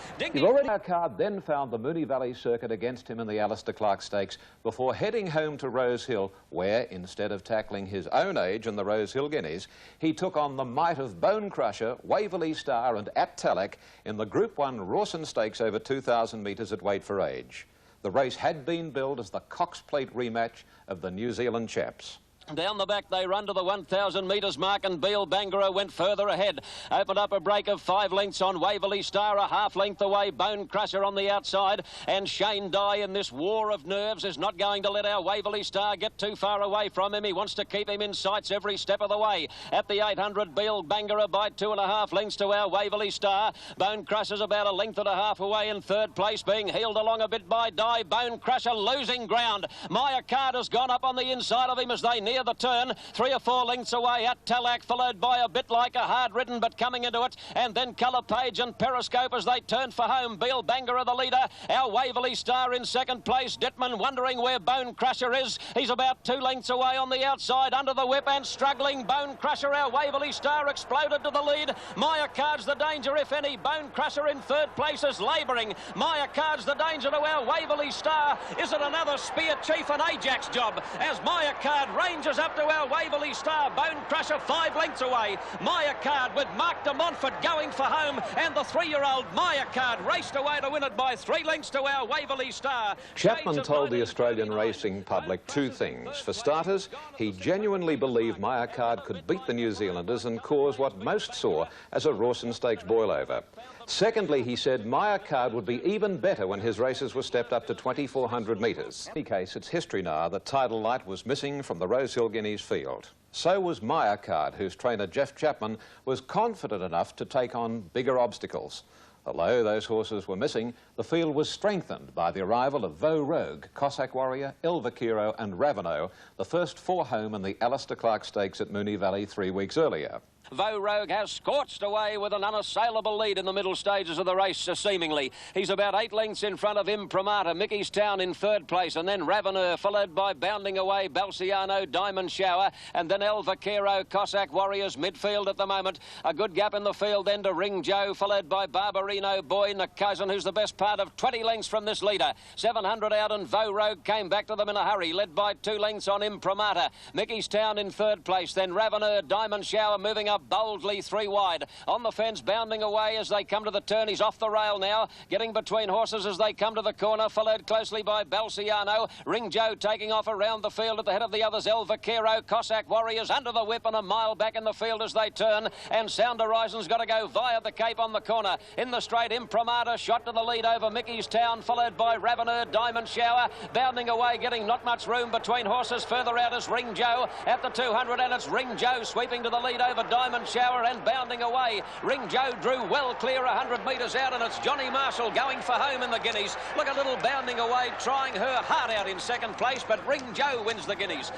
Our card then found the Moonee Valley Circuit against him in the Alistair Clark Stakes before heading home to Rose Hill, where, instead of tackling his own age in the Rose Hill Guineas, he took on the might of Bone Crusher, Waverley Star and At Talek in the Group 1 Rawson Stakes over 2,000 metres at weight for age. The race had been billed as the Cox Plate rematch of the New Zealand chaps. Down the back they run to the 1,000 metres mark, and Beale Bangara went further ahead. Opened up a break of 5 lengths on Waverley Star, a half length away. Bone Crusher on the outside, and Shane Dye in this war of nerves is not going to let our Waverley Star get too far away from him. He wants to keep him in sights every step of the way. At the 800, Beale Bangara by 2.5 lengths to our Waverley Star. Bone Crusher's about a length and a half away in third place, being heeled along a bit by Dye. Bone Crusher losing ground. Maya Card has gone up on the inside of him as they near the turn. 3 or 4 lengths away At Talak, followed by a bit like a hard-ridden but coming into it, and then Colour Page and Periscope as they turn for home. Beale Bangara the leader, our Waverley Star in second place. Dittman wondering where Bone Crusher is. He's about 2 lengths away on the outside under the whip and struggling. Bone Crusher, our Waverley Star, exploded to the lead. Maya Card's the danger, if any. Bone Crusher in third place is labouring. Maya Card's the danger to our Waverley Star. Is it another Spear Chief and Ajax job as Maya Card ranges Changes up to our Waverley Star. Bone Crusher 5 lengths away. Maya Card with Mark de Montfort going for home. And the 3-year-old Maya Card raced away to win it by 3 lengths to our Waverley Star. Chapman told the Australian racing public 2 things. For starters, he genuinely believed Maya Card could beat the New Zealanders and cause what most saw as a Rawson Stakes boil-over. Secondly, he said Maya Card would be even better when his races were stepped up to 2,400 metres. In any case, it's history now that Tidal Light was missing from the Rosehill Guineas field. So was Maya Card, whose trainer Jeff Chapman was confident enough to take on bigger obstacles. Although those horses were missing, the field was strengthened by the arrival of Vo Rogue, Cossack Warrior, El Vaquero and Raveneau, the first 4 home in the Alistair Clark Stakes at Moonee Valley 3 weeks earlier. Vo Rogue has scorched away with an unassailable lead in the middle stages of the race, seemingly. He's about 8 lengths in front of Imprimatur, Mickey's Town in 3rd place, and then Ravener, followed by Bounding Away, Balciano, Diamond Shower, and then El Vaquero, Cossack Warriors, midfield at the moment. A good gap in the field then to Ring Joe, followed by Barbarino Boy, Cousin, who's the best part of 20 lengths from this leader. 700 out, and Vo Rogue came back to them in a hurry, led by 2 lengths on Imprimatur. Mickey's Town in 3rd place, then Ravener, Diamond Shower moving up boldly 3 wide. On the fence, Bounding Away as they come to the turn. He's off the rail now, getting between horses as they come to the corner, followed closely by Balciano. Ring Joe taking off around the field at the head of the others. El Vaquero, Cossack Warriors under the whip and a mile back in the field as they turn. And Sound Horizon's got to go via the Cape on the corner. In the straight, Imprimatur shot to the lead over Mickey's Town, followed by Ravener, Diamond Shower. Bounding Away, getting not much room between horses. Further out is Ring Joe at the 200, and it's Ring Joe sweeping to the lead over Diamond Shower and Bounding Away. Ring Joe drew well clear 100 metres out, and it's Johnny Marshall going for home in the Guineas. Look, a little Bounding Away trying her heart out in 2nd place, but Ring Joe wins the Guineas.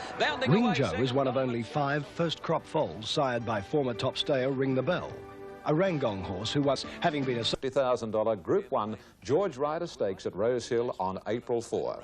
Ring Joe is one of only 5 first-crop foals sired by former top stayer Ring the Bell, a Rangong horse who was, having been a $50,000 Group 1 George Ryder Stakes at Rosehill on April 4.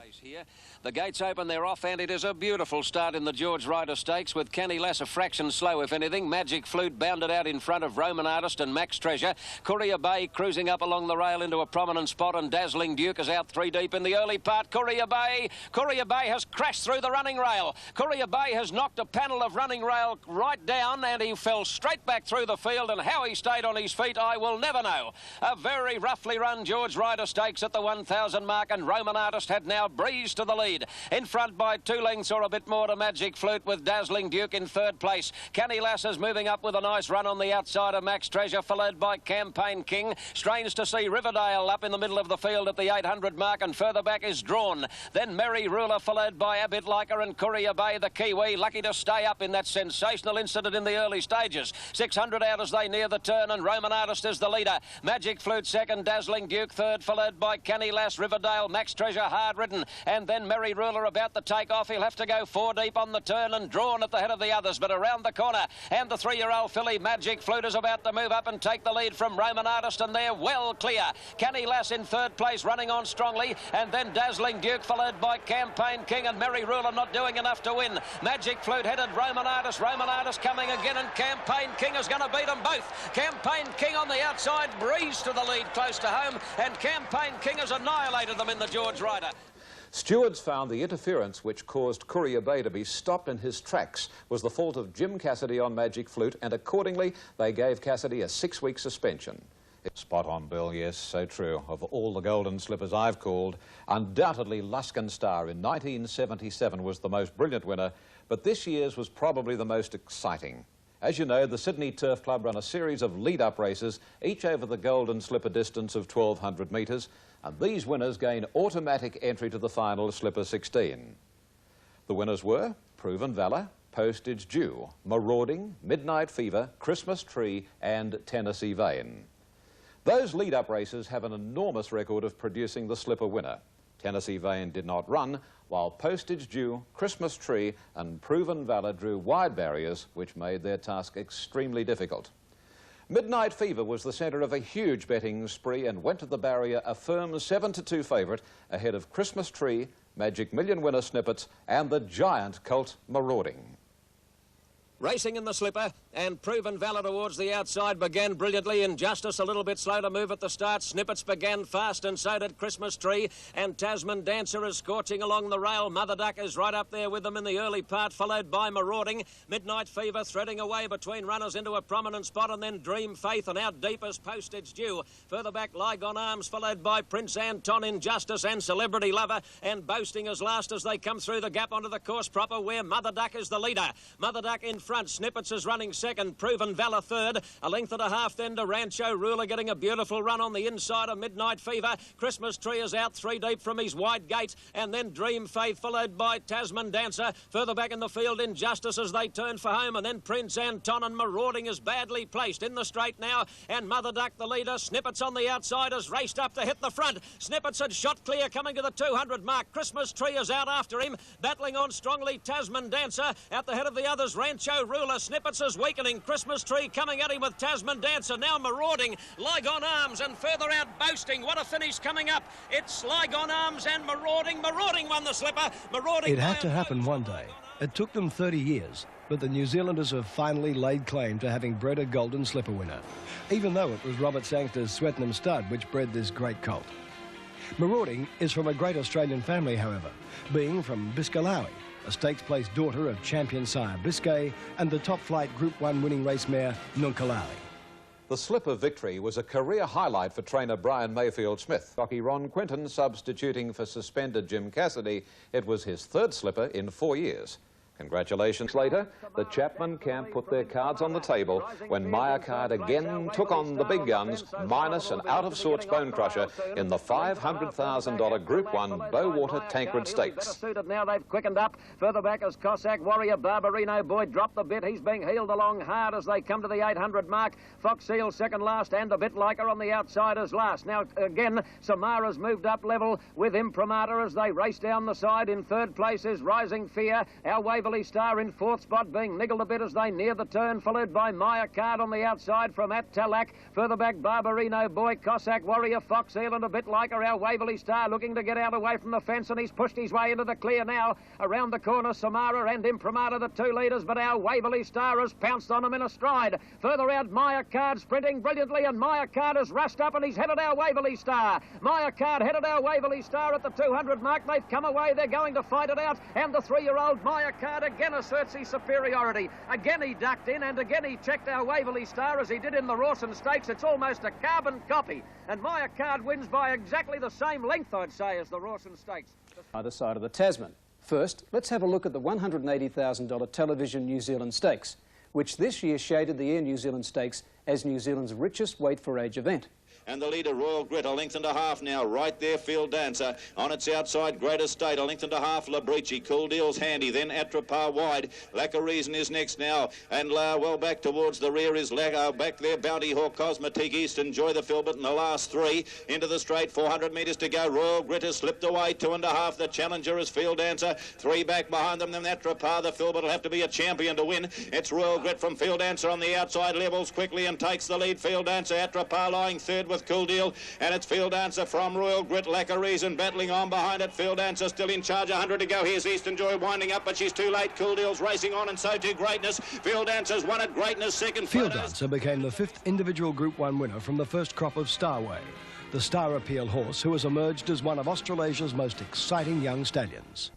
The gates open, they're off, and it is a beautiful start in the George Ryder Stakes with Kenny Lass a fraction slow, if anything. Magic Flute bounded out in front of Roman Artist and Max Treasure. Courier Bay cruising up along the rail into a prominent spot, and Dazzling Duke is out 3 deep in the early part. Courier Bay has crashed through the running rail. Courier Bay has knocked a panel of running rail right down, and he fell straight back through the field, and how he stayed on his feet I will never know. A very roughly run George Ryder Stakes at the 1,000 mark, and Roman Artist had now breezed to the lead. In front by 2 lengths or a bit more to Magic Flute, with Dazzling Duke in 3rd place. Canny Lass moving up with a nice run on the outside of Max Treasure, followed by Campaign King. Strange to see Riverdale up in the middle of the field at the 800 mark, and further back is Drawn. Then Merry Ruler, followed by Abit Liker and Courier Bay, the Kiwi, lucky to stay up in that sensational incident in the early stages. 600 out as they near the turn, and Roman Artist is the leader. Magic Flute 2nd, Dazzling Duke 3rd, followed by Canny Lass, Riverdale, Max Treasure hard ridden, and then Merry Ruler about the take-off. He'll have to go 4 deep on the turn, and Drawn at the head of the others, but around the corner, and the 3-year-old filly Magic Flute is about to move up and take the lead from Roman Artist, and they're well clear. Canny Lass in 3rd place, running on strongly, and then Dazzling Duke, followed by Campaign King, and Merry Ruler not doing enough to win. Magic Flute headed Roman Artist coming again, and Campaign King is going to beat them both. Campaign King on the outside, breezed to the lead close to home, and Campaign King has annihilated them in the George Ryder. Stewards found the interference which caused Courier Bay to be stopped in his tracks was the fault of Jim Cassidy on Magic Flute, and accordingly they gave Cassidy a 6-week suspension. Spot on, Bill, yes, so true. Of all the golden slippers I've called, undoubtedly Luskin Star in 1977 was the most brilliant winner, but this year's was probably the most exciting. As you know, the Sydney Turf Club run a series of lead-up races, each over the golden slipper distance of 1,200 metres, and these winners gain automatic entry to the final Slipper 16. The winners were Proven Valour, Postage Due, Marauding, Midnight Fever, Christmas Tree and Tennessee Vane. Those lead-up races have an enormous record of producing the Slipper winner. Tennessee Vane did not run, while Postage Due, Christmas Tree and Proven Valour drew wide barriers which made their task extremely difficult. Midnight Fever was the centre of a huge betting spree and went to the barrier a firm 7-2 favourite ahead of Christmas Tree, Magic Million winner Snippets and the giant colt Marauding. Racing in the slipper, and Proven Valor towards the outside began brilliantly. Injustice a little bit slow to move at the start. Snippets began fast, and so did Christmas Tree. And Tasman Dancer is scorching along the rail. Mother Duck is right up there with them in the early part, followed by Marauding. Midnight Fever threading away between runners into a prominent spot, and then Dream Faith, and out deep as Postage Due. Further back, Lygon Arms, followed by Prince Anton, Injustice, and Celebrity Lover, and Boasting as last as they come through the gap onto the course proper, where Mother Duck is the leader. Mother Duck in front, Snippets is running second, Proven Valor third, a length and a half then to Rancho Ruler, getting a beautiful run on the inside of Midnight Fever. Christmas Tree is out 3 deep from his wide gate, and then Dream Faith, followed by Tasman Dancer. Further back in the field, Injustice as they turn for home, and then Prince Anton, and Marauding is badly placed in the straight now, and Mother Duck the leader. Snippets on the outside has raced up to hit the front. Snippets had shot clear coming to the 200 mark. Christmas Tree is out after him, battling on strongly Tasman Dancer. At the head of the others, Rancho Ruler. Snippets is weakening. Christmas Tree coming at him with Tasman Dancer. Now Marauding, Lygon Arms, and further out Boasting. What a finish coming up. It's Lygon Arms and Marauding. Marauding won the slipper. Marauding. It had to happen one day. It took them 30 years, but the New Zealanders have finally laid claim to having bred a golden slipper winner, even though it was Robert Sangster's Swettenham stud which bred this great colt. Marauding is from a great Australian family, however, being from Biscalawi, a stakes place daughter of champion sire Biscay and the top flight Group 1 winning race mare Nunkalali. The slipper victory was a career highlight for trainer Brian Mayfield Smith. Jockey Ron Quinton substituting for suspended Jim Cassidy. It was his third slipper in 4 years. Congratulations later, the Chapman camp put their cards on the table when Mayakard again took on the big guns, minus an out-of-sorts bone crusher in the $500,000 Group 1 Bowater Tancred Stakes. Now they've quickened up. Further back as Cossack Warrior, Barbarino Boy dropped the bit. He's being heeled along hard as they come to the 800 mark. Fox Seal second last, and a bit like her on the outside as last. Now again, Samara's moved up level with Imprimatur as they race down the side. In third place is Rising Fear. Our Waverley Star in fourth spot, being niggled a bit as they near the turn, followed by Mayakard on the outside from At Talak. Further back, Barbarino Boy, Cossack Warrior, Fox Seal, and a bit like her, Our Waverley Star looking to get out away from the fence, and he's pushed his way into the clear now. Around the corner, Samara and Imprimatur, the two leaders, but Our Waverley Star has pounced on them in a stride. Further out, Mayakard sprinting brilliantly, and Mayakard has rushed up and he's headed Our Waverley Star. Mayakard headed Our Waverley Star at the 200 mark. They've come away, they're going to fight it out, and the 3-year-old Mayakard again asserts his superiority. Again he ducked in, and again he checked Our Waverley Star as he did in the Rawson Stakes. It's almost a carbon copy, and Mayakard wins by exactly the same length, I'd say, as the Rawson Stakes. Either side of the Tasman. First, let's have a look at the $180,000 Television New Zealand Stakes, which this year shaded the Air New Zealand Stakes as New Zealand's richest weight-for-age event. And the leader, Royal Grit, a length and a half now. Right there, Field Dancer. On its outside, Great Estate, a length and a half. Labrici, Cool Deal's handy. Then Atrapar wide. Lack of Reason is next now. And well back towards the rear is back there, Bounty Hawk, Cosmetic East, Enjoy the Filbert in the last three. Into the straight, 400 metres to go. Royal Grit has slipped away, 2.5. The challenger is Field Dancer. 3 back behind them. Then Atrapar. The Filbert will have to be a champion to win. It's Royal Grit from Field Dancer on the outside, levels quickly and takes the lead. Field Dancer, Atrapar lying third with Cool Deal. And it's Field Dancer from Royal Grit, Lack of Reason battling on behind it. Field Dancer still in charge, 100 to go. Here's Eastern Joy winding up, but she's too late. Cool Deal's racing on, and so too Greatness. Field Dancer's won at Greatness second. Field Dancer became the 5th individual Group 1 winner from the first crop of Starway, the Star Appeal horse who has emerged as one of Australasia's most exciting young stallions.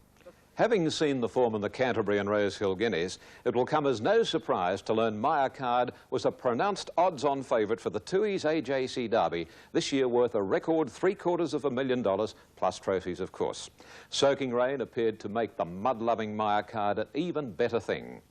Having seen the form in the Canterbury and Rosehill Guineas, it will come as no surprise to learn Mayakard was a pronounced odds-on favourite for the Tui's AJC Derby, this year worth a record $750,000, plus trophies, of course. Soaking rain appeared to make the mud-loving Mayakard an even better thing.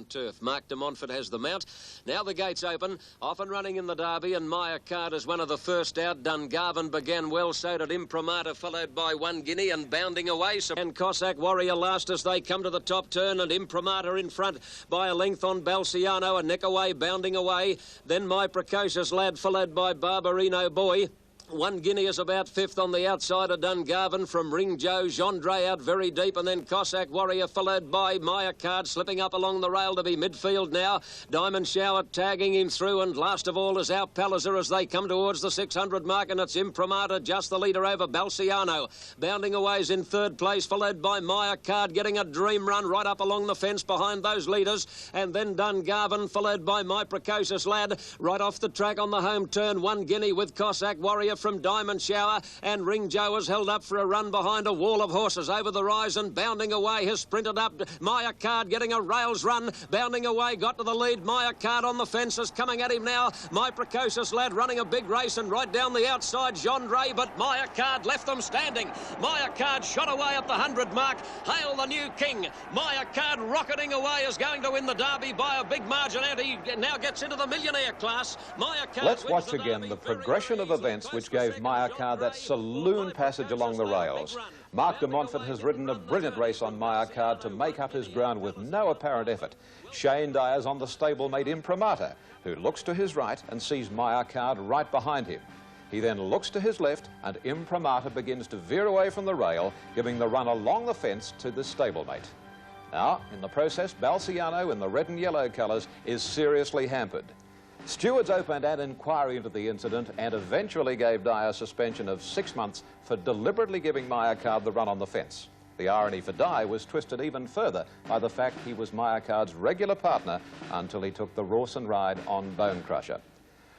Turf. Mark de Montfort has the mount. Now the gates open, off and running in the Derby, and Mayakard is one of the first out. Dungarvan began well, so did Imprimatur, followed by One Guinea and bounding away. And Cossack Warrior last as they come to the top turn, and Imprimatur in front by a length on Balciano, a neck away, bounding away. Then My Precocious Lad, followed by Barbarino Boy. One Guineas about fifth on the outside of Dungarvan from Ring Joe. Gendre out very deep, and then Cossack Warrior followed by Maya Card slipping up along the rail to be midfield now. Diamond Shower tagging him through, and last of all is our Palliser as they come towards the 600 mark, and it's Imprimatur just the leader over Balciano. Bounding away is in third place, followed by Maya Card getting a dream run right up along the fence behind those leaders, and then Dungarvan followed by My Precocious Lad right off the track on the home turn. One Guinea with Cossack Warrior from Diamond Shower, and Ring Joe has held up for a run behind a wall of horses over the rise, and bounding away has sprinted up. Maya Card getting a rails run, bounding away, got to the lead. Maya Card on the fences, coming at him now. My Precocious Lad running a big race, and right down the outside Gendre, but Maya Card left them standing. Maya Card shot away at the 100 mark. Hail the new king. Maya Card rocketing away is going to win the Derby by a big margin out. He now gets into the millionaire class. Maya Card. Let's watch again the progression of events which gave Maya Card that saloon passage along the rails. Mark de Montfort has ridden a brilliant race on Maya Card to make up his ground with no apparent effort. Shane Dyer's on the stablemate Imprimatur, who looks to his right and sees Maya Card right behind him. He then looks to his left, and Imprimatur begins to veer away from the rail, giving the run along the fence to the stablemate. Now, in the process, Balciano in the red and yellow colours is seriously hampered. Stewards opened an inquiry into the incident and eventually gave Dyer a suspension of 6 months for deliberately giving Maya Card the run on the fence. The irony for Dyer was twisted even further by the fact he was Maya Card's regular partner until he took the Rawson ride on Bone Crusher.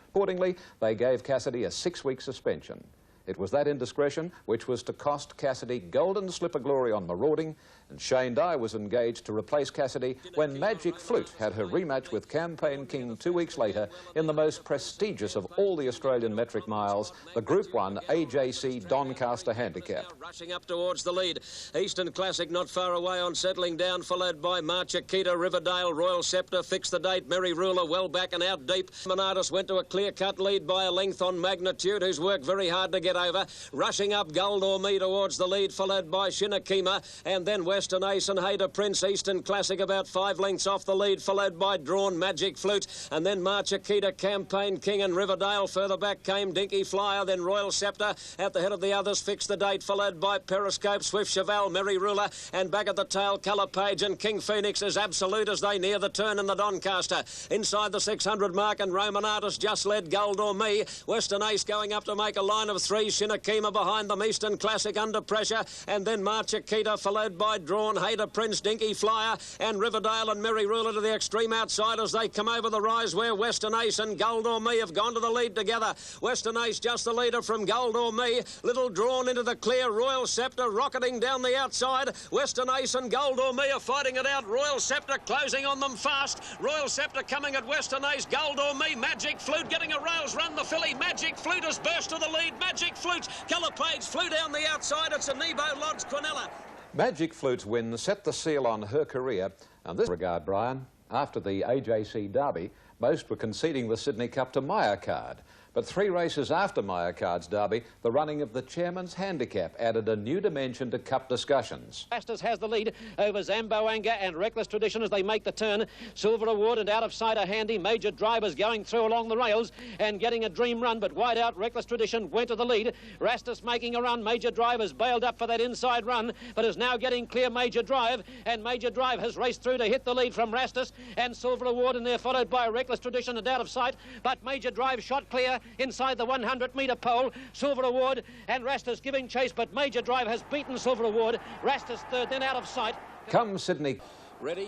Accordingly, they gave Cassidy a 6-week suspension. It was that indiscretion which was to cost Cassidy golden slipper glory on marauding, and Shane Dyer was engaged to replace Cassidy when Magic Flute had her rematch with Campaign King 2 weeks later in the most prestigious of all the Australian metric miles, the Group 1 AJC Doncaster Handicap. Rushing up towards the lead. Eastern Classic not far away on settling down, followed by Marchakita, Riverdale, Royal Scepter, Fix the Date, Merry Ruler well back and out deep. Monatus went to a clear-cut lead by a length on Magnitude, who's worked very hard to get over. Rushing up Gold or Me towards the lead, followed by Shinakima, and then Western Ace and Hader Prince. Eastern Classic about 5 lengths off the lead, followed by Drawn Magic Flute, and then Marchakita, Campaign King and Riverdale. Further back came Dinky Flyer, then Royal Scepter. At the head of the others, Fix the Date, followed by Periscope, Swift Cheval, Merry Ruler, and back at the tail, Colour Page and King Phoenix is absolute as they near the turn in the Doncaster. Inside the 600 mark, and Romanardus just led Gold or Me. Western Ace going up to make a line of 3. Shinakima behind them. Eastern Classic under pressure, and then Marchakita, followed by Drawn, Hader Prince, Dinky Flyer, and Riverdale and Merry Ruler to the extreme outside as they come over the rise, where Western Ace and Gold or Me have gone to the lead together. Western Ace just the leader from Gold or Me. Little Drawn into the clear. Royal Scepter rocketing down the outside. Western Ace and Gold or Me are fighting it out. Royal Scepter closing on them fast. Royal Scepter coming at Western Ace. Gold or Me. Magic Flute getting a rails run. The filly Magic Flute has burst to the lead. Magic Flute. Colour Page flew down the outside. It's a Nebo Lodge Quinella. Magic Flute's win set the seal on her career. And this regard, Brian, after the AJC Derby, most were conceding the Sydney Cup to Maya Card. But 3 races after Maya Card's Derby, the running of the Chairman's Handicap added a new dimension to Cup discussions. Fastest has the lead over Zamboanga and Reckless Tradition as they make the turn. Silver Award and Out of Sight are handy. Major Drivers going through along the rails and getting a dream run, but wide out Reckless Tradition went to the lead. Rastus making a run. Major Drivers bailed up for that inside run, but is now getting clear Major Drive, and Major Drive has raced through to hit the lead from Rastus and Silver Award, and they're followed by Reckless Tradition and Out of Sight, but Major Drive shot clear inside the 100-metre pole. Silver Award and Rastus giving chase, but Major Drive has beaten Silver Award. Rastus third, then Out of Sight. Come Sydney.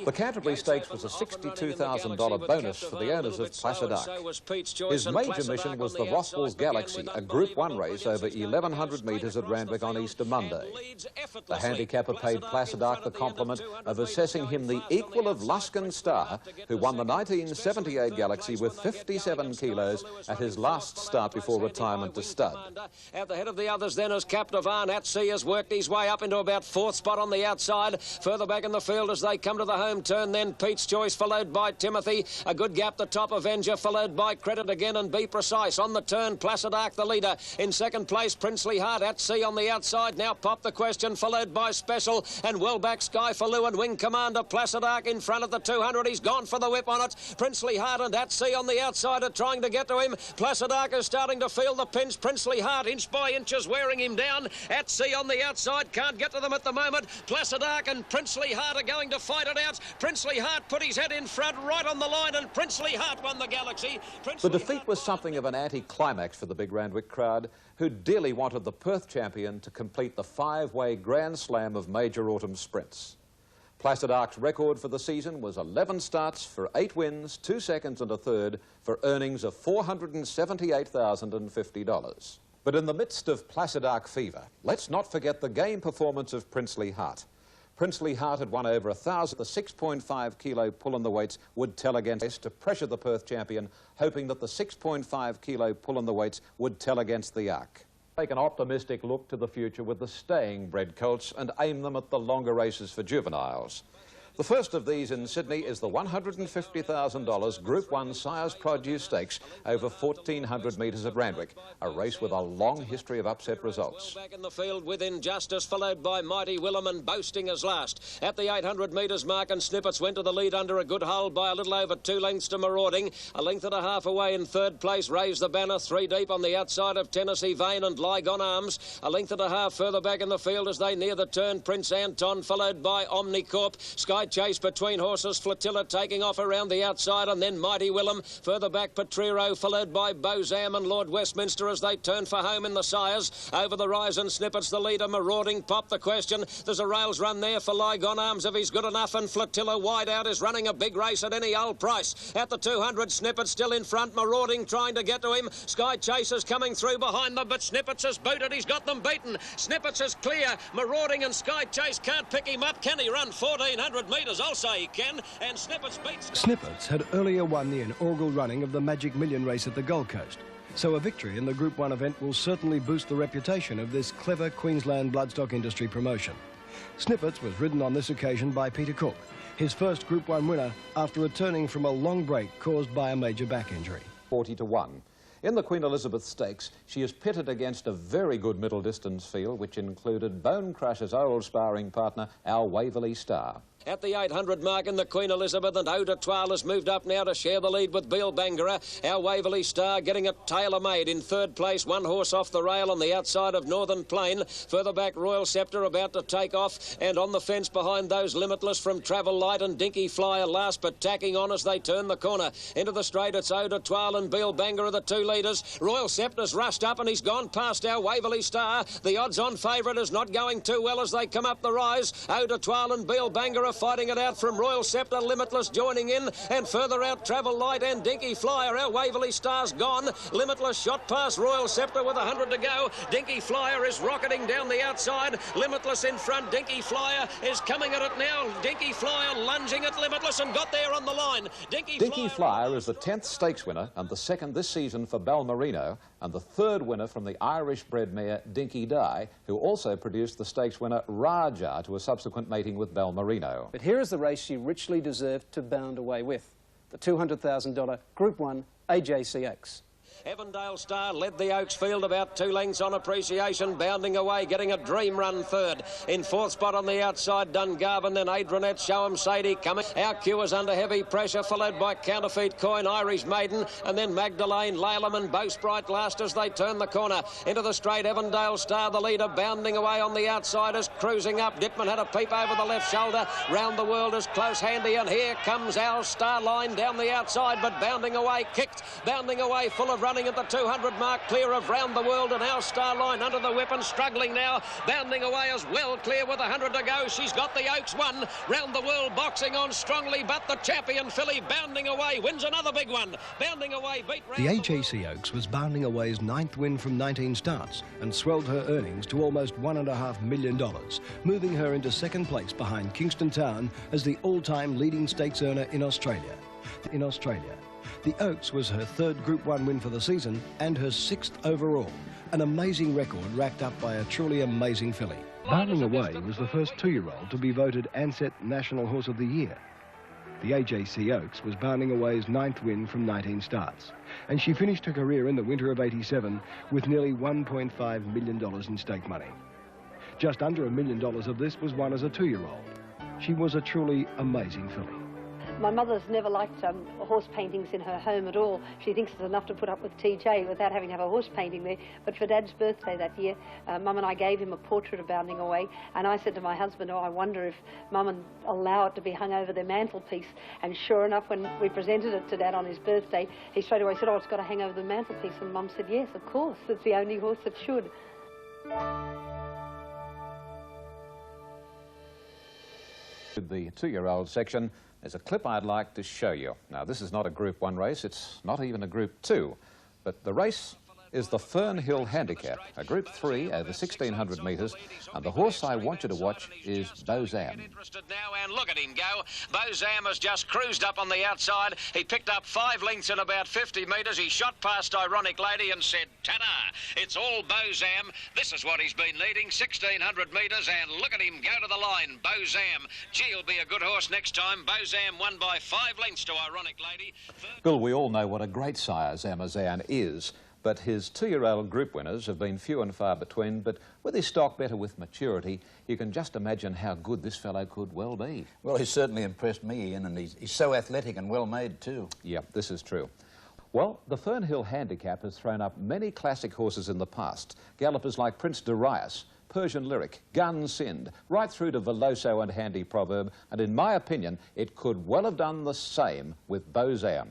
The Canterbury Stakes was a $62,000 bonus for the owners of Placid Arc. His major mission was the Rothwell Galaxy, a Group 1 race over 1,100 metres at Randwick on Easter Monday. The handicapper paid Placid Arc the compliment of assessing him the equal of Luskin Star, who won the 1978 Galaxy with 57 kilos at his last start before retirement to stud. At the head of the others then is Captivan. At Sea has worked his way up into about 4th spot on the outside. Further back in the field as they come to to the home turn, then Pete's Choice, followed by Timothy. A good gap, the top Avenger, followed by Credit Again and Be Precise. On the turn, Placid Arc, the leader. In second place, Princely Heart at Sea on the outside. Now Pop the Question, followed by Special, and well back Sky for Lou and Wing Commander. Placid Arc in front of the 200. He's gone for the whip on it. Princely Heart and At Sea on the outside are trying to get to him. Placid Arc is starting to feel the pinch. Princely Heart inch by inch is wearing him down. At Sea on the outside, can't get to them at the moment. Placid Arc and Princely Heart are going to fight it out. Princely Heart put his head in front, right on the line, and Princely Heart won the Galaxy. The defeat was something of an anti-climax for the big Randwick crowd, who dearly wanted the Perth champion to complete the 5-way Grand Slam of major autumn sprints. Placid Arc's record for the season was 11 starts for 8 wins, 2 seconds and a third, for earnings of $478,050. But in the midst of Placid Arc fever, let's not forget the game performance of Princely Heart. Princely Heart had won over 1,000. The 6.5 kilo pull in the weights would tell against to pressure the Perth champion, hoping that the 6.5 kilo pull in the weights would tell against the Arc. Take an optimistic look to the future with the staying bred colts and aim them at the longer races for juveniles. The first of these in Sydney is the $150,000 Group 1 Sires Produce Stakes over 1,400 metres at Randwick, a race with a long history of upset results. Back in the field with Injustice, followed by Mighty Willem and Boasting as last. At the 800 metres mark, and Snippets went to the lead under a good hold by a little over 2 lengths to Marauding. A length and a half away in third place, Raise the Banner, 3 deep on the outside of Tennessee Vane and Lygon Arms. A length and a half further back in the field as they near the turn, Prince Anton, followed by Omnicorp. Sky Chase between horses, Flotilla taking off around the outside, and then Mighty Willem. Further back, Petriro, followed by Bozam and Lord Westminster as they turn for home in the Sires. Over the rise and Snippets, the leader, Marauding, Pop the Question. There's a rails run there for Lygon Arms if he's good enough, and Flotilla wide out is running a big race at any old price. At the 200, Snippets still in front, Marauding trying to get to him. Sky Chase is coming through behind them, but Snippets has booted. He's got them beaten. Snippets is clear. Marauding and Sky Chase can't pick him up. Can he run 1,400 metres? I'll say he can, and Snippets beats... Snippets had earlier won the inaugural running of the Magic Million race at the Gold Coast, so a victory in the Group 1 event will certainly boost the reputation of this clever Queensland bloodstock industry promotion. Snippets was ridden on this occasion by Peter Cook, his first Group 1 winner after returning from a long break caused by a major back injury. 40-1. In the Queen Elizabeth Stakes, she is pitted against a very good middle distance field, which included Bone Crusher's old sparring partner, Our Waverley Star. At the 800 mark in the Queen Elizabeth, and Eau de Toile has moved up now to share the lead with Beal Bangara. Our Waverley Star getting it tailor-made. In third place, 1 horse off the rail on the outside of Northern Plain. Further back, Royal Scepter about to take off, and on the fence behind those, Limitless from Travel Light and Dinky Flyer last, but tacking on as they turn the corner. Into the straight, it's Eau de Toile and Beal Bangara, the 2 leaders. Royal Scepter's rushed up and he's gone past Our Waverley Star. The odds-on favourite is not going too well as they come up the rise. Eau de Toile and Beal Bangara fighting it out from Royal Scepter, Limitless joining in, and further out Travel Light and Dinky Flyer. Our Waverley Star's gone. Limitless shot past Royal Scepter with 100 to go. Dinky Flyer is rocketing down the outside. Limitless in front. Dinky Flyer is coming at it now. Dinky Flyer lunging at Limitless and got there on the line. Dinky Flyer is the 10th stakes winner and the 2nd this season for Balmerino, and the 3rd winner from the Irish-bred mare Dinky Di, who also produced the stakes winner Raja to a subsequent mating with Balmerino. But here is the race she richly deserved to bound away with, the $200,000 Group 1 AJCX. Evandale Star led the Oaks field about 2 lengths on appreciation, bounding away, getting a dream run third. In 4th spot on the outside, Dungarvan, then Adrianette, Show 'em Sadie coming. Our Q is under heavy pressure, followed by Counterfeit Coin, Irish Maiden, and then Magdalene, Laleham and Bowsprite last as they turn the corner. Into the straight, Evandale Star, the leader, bounding away on the outsiders, cruising up. Dittman had a peep over the left shoulder. Round the World is close handy, and here comes our Star Line down the outside, but bounding away, kicked, bounding away, full of running at the 200 mark, clear of Round the World, and our Star Line under the whip and struggling now, bounding away as well, clear with 100 to go. She's got the Oaks won. Round the World boxing on strongly, but the champion filly bounding away wins another big one. Bounding away, beat The AJC Oaks was bounding away's 9th win from 19 starts and swelled her earnings to almost $1.5 million, moving her into 2nd place behind Kingston Town as the all-time leading stakes earner in Australia. The Oaks was her 3rd Group 1 win for the season and her 6th overall, an amazing record racked up by a truly amazing filly. Barling Away was the first 2-year-old to be voted Ansett National Horse of the Year. The AJC Oaks was Barling Away's 9th win from 19 starts, and she finished her career in the winter of '87 with nearly $1.5 million in stake money. Just under $1 million of this was won as a 2-year-old. She was a truly amazing filly. My mother's never liked horse paintings in her home at all. She thinks it's enough to put up with TJ without having to have a horse painting there. But for Dad's birthday that year, Mum and I gave him a portrait of Bounding Away, and I said to my husband, oh, I wonder if Mum would allow it to be hung over their mantelpiece. And sure enough, when we presented it to Dad on his birthday, he straight away said, oh, it's got to hang over the mantelpiece. And Mum said, yes, of course, it's the only horse that should. The 2-year-old section, there's a clip I'd like to show you. Now, this is not a Group 1 race, it's not even a Group 2, but the race is the Fernhill Handicap, a Group 3 over 1,600 metres, and the horse I want you to watch is Bozam. And look at him go. Bozam has just cruised up on the outside. He picked up 5 lengths in about 50 metres. He shot past Ironic Lady and said, ta-da, it's all Bozam. This is what he's been leading, 1,600 metres, and look at him go to the line. Bozam. Gee, he'll be a good horse next time. Bozam won by 5 lengths to Ironic Lady. Bill, we all know what a great sire Zamazan is, but his 2-year-old group winners have been few and far between. But with his stock better with maturity, you can just imagine how good this fellow could well be. Well, he's certainly impressed me, Ian, and he's so athletic and well-made too. Yeah, this is true. Well, the Fernhill Handicap has thrown up many classic horses in the past. Gallopers like Prince Darius, Persian Lyric, Gun Sind, right through to Veloso and Handy Proverb, and in my opinion, it could well have done the same with Bozam.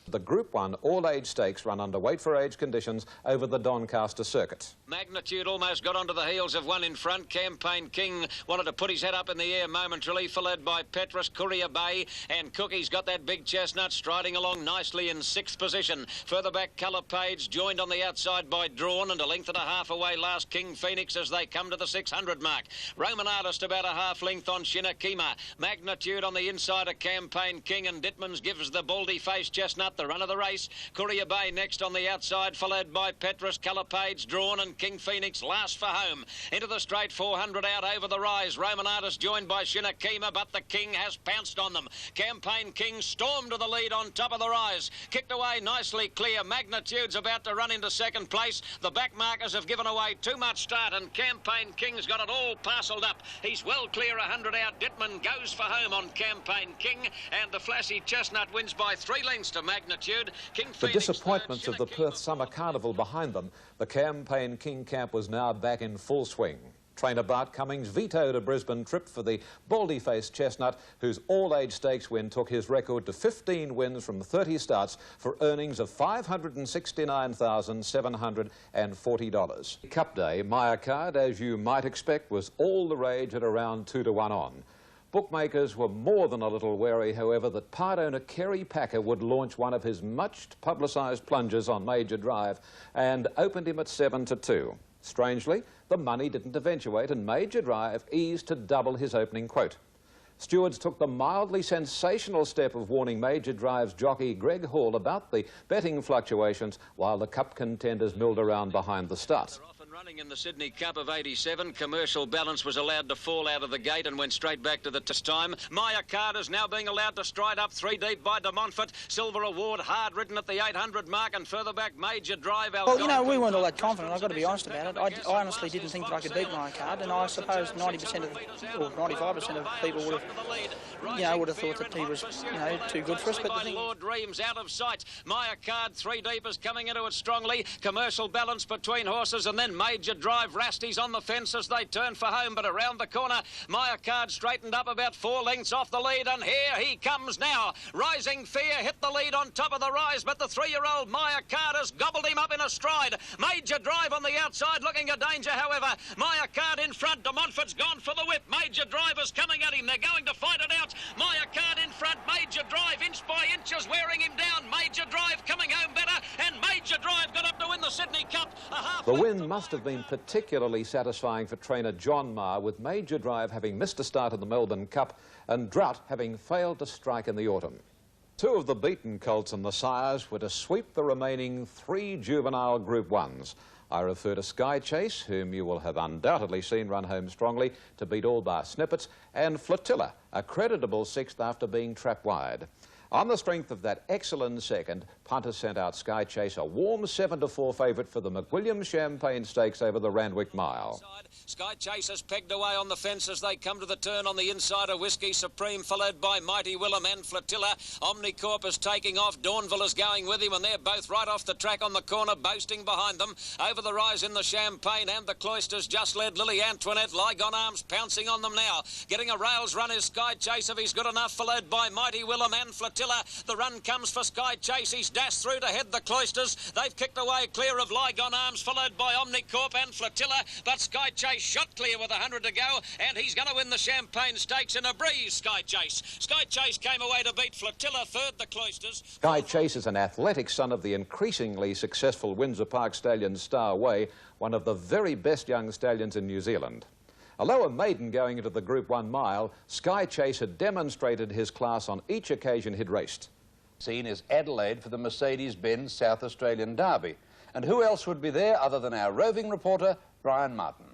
The Group 1 all-age stakes run under weight-for-age conditions over the Doncaster circuit. Magnitude almost got onto the heels of one in front. Campaign King wanted to put his head up in the air momentarily, followed by Petrus, Courier Bay, and Cookie's got that big chestnut striding along nicely in 6th position. Further back, Colour Page, joined on the outside by Drawn, and a length and a half away last King Phoenix as they come to the 600 mark. Roman Artist about a half length on Shinakima. Magnitude on the inside of Campaign King, and Dittmans gives the baldy-faced chestnut the run of the race. Courier Bay next on the outside, followed by Petrus, Colour Page, Drawn, and King Phoenix last for home. Into the straight 400 out over the rise. Roman Artist joined by Shinakima, but the King has pounced on them. Campaign King stormed to the lead on top of the rise. Kicked away nicely clear. Magnitude's about to run into 2nd place. The back markers have given away too much start, and Campaign King's got it all parcelled up. He's well clear 100 out. Dittman goes for home on Campaign King, and the flashy chestnut wins by 3 lengths to Magnitude. The disappointments of the Perth Summer Carnival behind them, the Campaign King camp was now back in full swing. Trainer Bart Cummings vetoed a Brisbane trip for the baldy-faced chestnut, whose all-age stakes win took his record to 15 wins from 30 starts for earnings of $569,740. Cup Day, Maya Card, as you might expect, was all the rage at around 2-to-1 on. Bookmakers were more than a little wary, however, that part owner Kerry Packer would launch one of his much publicised plunges on Major Drive and opened him at 7-2. Strangely, the money didn't eventuate, and Major Drive eased to double his opening quote. Stewards took the mildly sensational step of warning Major Drive's jockey Greg Hall about the betting fluctuations while the Cup contenders milled around behind the start. Running in the Sydney Cup of '87, Commercial Balance was allowed to fall out of the gate and went straight back to the test time. Maya Card is now being allowed to stride up 3 deep by De Montfort. Silver Award hard ridden at the 800 mark, and further back Major Drive. Well, you know, we weren't all that confident. I've got to be honest about it. I honestly didn't think that I could beat Maya Card, and I suppose 90% of, or 95% of people would have thought that he was, too good for us. But Lord Dreams out of sight. Maya Card 3 deep is coming into it strongly. Commercial Balance between horses, and then Major Drive. Rasty's on the fence as they turn for home, but around the corner, Maya Card straightened up about 4 lengths off the lead, and here he comes now. Rising Fear hit the lead on top of the rise, but the 3-year-old Maya Card has gobbled him up in a stride. Major Drive on the outside, looking a danger, however. Maya Card in front. De Montfort's gone for the whip. Major Drive is coming at him. They're going to fight it out. Maya Card in front. Major Drive inch by inch is wearing him down. Major Drive coming home better, and Major Drive got up to win the Sydney Cup. The win must have been particularly satisfying for trainer John Marr, with Major Drive having missed a start in the Melbourne Cup and Drought having failed to strike in the autumn. 2 of the beaten colts and the sires were to sweep the remaining 3 juvenile Group 1s. I refer to Sky Chase, whom you will have undoubtedly seen run home strongly to beat all bar Snippets, and Flotilla, a creditable sixth after being trapped wide. On the strength of that excellent second, punters sent out Sky Chase a warm 7-4 favourite for the McWilliams Champagne Stakes over the Randwick Mile. Sky Chase has pegged away on the fence as they come to the turn on the inside of Whiskey Supreme, followed by Mighty Willem and Flotilla. Omnicorp is taking off. Dawnville is going with him, and they're both right off the track on the corner, boasting behind them. Over the rise in the Champagne and the Cloisters just led Lily Antoinette. Lygon Arms pouncing on them now. Getting a rails run is Sky Chase if he's good enough, followed by Mighty Willem and Flotilla. The run comes for Sky Chase. He's dashed through to head the Cloisters. They've kicked away clear of Lygon Arms, followed by Omnicorp and Flotilla, but Sky Chase shot clear with 100 to go, and he's going to win the Champagne Stakes in a breeze, Sky Chase. Sky Chase came away to beat Flotilla, third the Cloisters. Sky Chase is an athletic son of the increasingly successful Windsor Park stallion Star Way, one of the very best young stallions in New Zealand. Although a maiden going into the Group 1 mile, Sky Chase had demonstrated his class on each occasion he'd raced. Scene is Adelaide for the Mercedes-Benz South Australian Derby. And who else would be there other than our roving reporter, Brian Martin?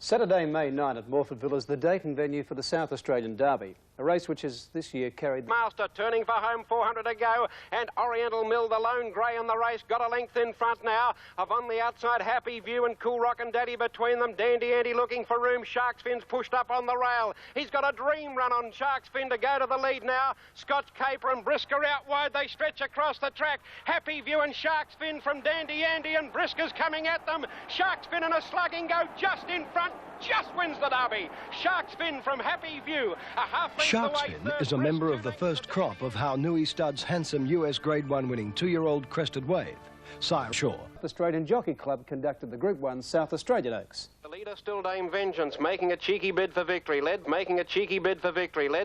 Saturday, May 9 at Morfordville is the date and venue for the South Australian Derby, a race which has this year carried... Master turning for home, 400 to go, and Oriental Mill, the lone grey in the race, got a length in front now of on the outside Happy View and Cool Rock and Daddy between them. Dandy Andy looking for room. Shark's Fin's pushed up on the rail. He's got a dream run on Shark's Fin to go to the lead now. Scotch Caper and Brisker out wide. They stretch across the track. Happy View and Shark's Fin from Dandy Andy, and Brisker's coming at them. Shark's Fin and a slugging go just in front. Just wins the Derby. Shark's Fin from Happy View. A half length Shark's away. Fin is a member of the first crop of How Nui Stud's handsome US Grade 1 winning 2-year-old Crested Wave, Sire Shaw. The Australian Jockey Club conducted the Group 1 South Australian Oaks. The leader still Dame Vengeance, making a cheeky bid for victory. Led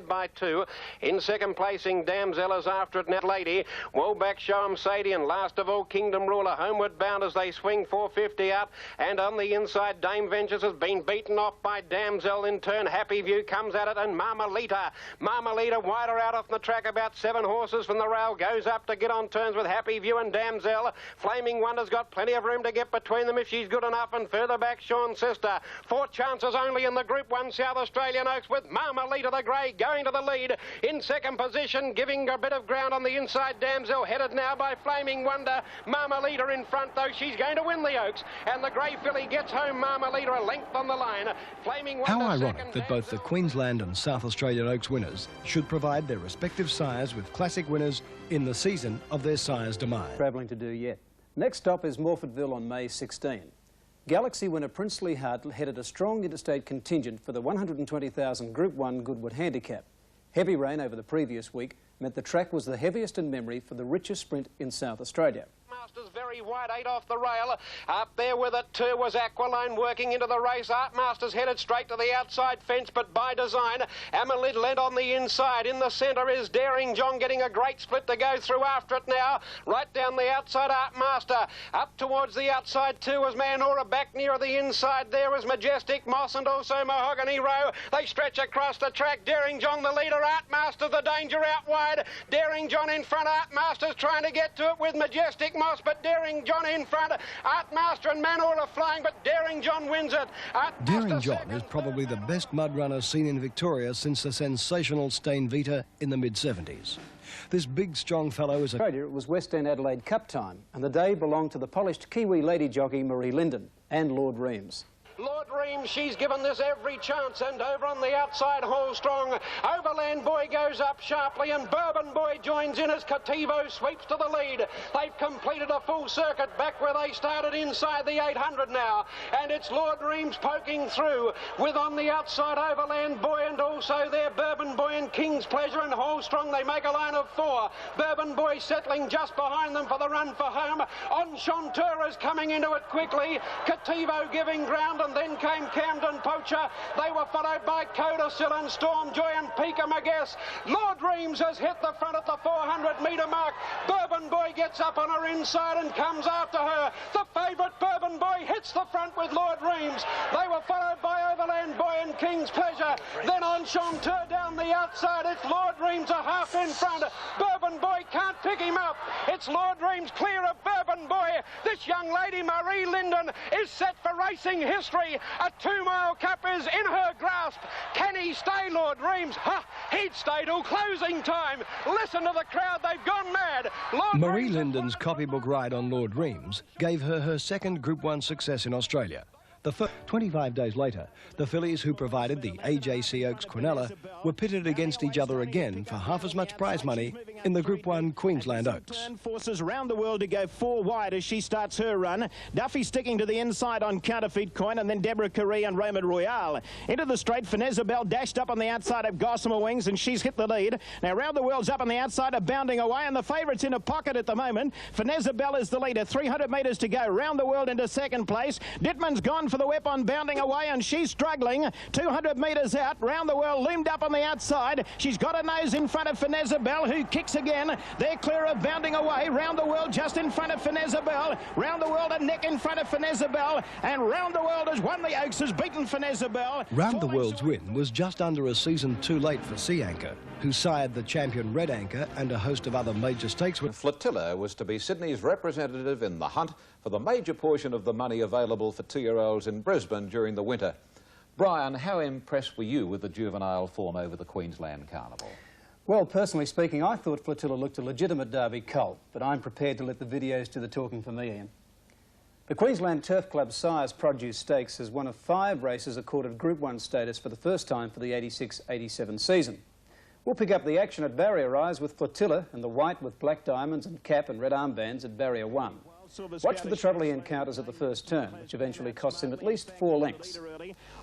by 2. In second placing, Damsel's after it, Nat Lady. Well back, Show 'em Sadie, and last of all, Kingdom Ruler, homeward bound as they swing 450 out. And on the inside, Dame Vengeance has been beaten off by Damsel. In turn, Happy View comes at it, and Marmalita wider out off the track, about 7 horses from the rail, goes up to get on terms with Happy View and Damsel. Flaming Wonder's got plenty of room to get between them if she's good enough, and further back, Sean's sister. 4 chances only in the Group 1 South Australian Oaks, with Marmalita the Grey going to the lead. In second position, giving a bit of ground on the inside, Damsel, headed now by Flaming Wonder. Marmalita in front, though. She's going to win the Oaks, and the Grey filly gets home Marmalita a length on the line. Flaming Wonder. How ironic that both the Queensland and South Australian Oaks winners should provide their respective sires with classic winners in the season of their sire's demise. Travelling to do yet. Next stop is Morfordville on May 16. Galaxy winner Princely Heart headed a strong interstate contingent for the 120,000 Group 1 Goodwood Handicap. Heavy rain over the previous week meant the track was the heaviest in memory for the richest sprint in South Australia. Masters very wide, 8 off the rail. Up there with it too was Aqualone working into the race. Art Masters headed straight to the outside fence, but by design. Amalid led on the inside. In the centre is Daring John, getting a great split to go through after it now. Right down the outside, Art Master. Up towards the outside too was Manora. Back near the inside there was Majestic Moss and also Mahogany Row. They stretch across the track. Daring John the leader. Art Master the danger out wide. Daring John in front. Art Master's trying to get to it with Majestic Moss, but Daring John in front. Art Master and Manor are flying, but Daring John wins it. Daring John is probably the best mud runner seen in Victoria since the sensational Stain Vita in the mid-70s. This big, strong fellow is Australia, it was West End Adelaide Cup time, and the day belonged to the polished Kiwi lady jockey Marie Linden and Lord Reams. Lord Reams, she's given this every chance, and over on the outside, Hall Strong. Overland Boy goes up sharply, and Bourbon Boy joins in as Cativo sweeps to the lead. They've completed a full circuit back where they started inside the 800 now, and it's Lord Reams poking through, with on the outside Overland Boy and also there Bourbon Boy and King's Pleasure and Hall Strong. They make a line of 4. Bourbon Boy settling just behind them for the run for home. Enchanteura's coming into it quickly. Cativo giving ground, and then came Camden Poacher. They were followed by Codicil and Stormjoy and Pika McGuess. Lord Reams has hit the front at the 400-metre mark. Bourbon Boy gets up on her inside and comes after her. The favourite Bourbon Boy hits the front with Lord Reams. They were followed by Overland Boy and King's Pleasure. Then Enchanteur down the outside. It's Lord Reams a half in front. Bourbon Boy can't pick him up. It's Lord Reams clear of Bourbon Bourbon Boy. This young lady, Marie Linden, is set for racing history. A 2-mile cup is in her grasp. Can he stay, Lord Reams? Ha! He'd stay till closing time. Listen to the crowd, they've gone mad. Marie Linden's copybook ride on Lord Reams gave her second Group 1 success in Australia. 25 days later, the fillies who provided the AJC Oaks Quinella were pitted against each other again for half as much prize money in the Group 1 Queensland Oaks. Forces round the world to go 4 wide as she starts her run. Duffy sticking to the inside on Counterfeit Coin, and then Deborah Currie and Raymond Royale. Into the straight, Finezabelle dashed up on the outside of Gossamer Wings, and she's hit the lead. Now round the world's up on the outside of Bounding Away, and the favourite's in a pocket at the moment. Finezabelle is the leader, 300 metres to go. Round the world into second place. Dittman's gone for the whip on Bounding Away, and she's struggling. 200 metres out. Round the world loomed up on the outside. She's got a nose in front of Finezabelle, who kicks again. They're clear of Bounding Away. Round the world just in front of Finezabelle. Round the world a neck in front of Finezabelle. And Round the World has won the Oaks, has beaten Finezabelle. Round the World's win was just under a season too late for Sea Anchor, who sired the champion Red Anchor and a host of other major stakes. Flotilla was to be Sydney's representative in the hunt for the major portion of the money available for 2-year-olds in Brisbane during the winter. Brian, how impressed were you with the juvenile form over the Queensland Carnival? Well, personally speaking, I thought Flotilla looked a legitimate Derby colt, but I'm prepared to let the videos do the talking for me, Ian. The Queensland Turf Club Sires Produce Stakes is one of 5 races accorded Group 1 status for the first time for the 86-87 season. We'll pick up the action at Barrier Rise with Flotilla and the white with black diamonds and cap and red armbands at Barrier 1. Watch for the trouble he encounters at the first turn, which eventually costs him at least 4 lengths.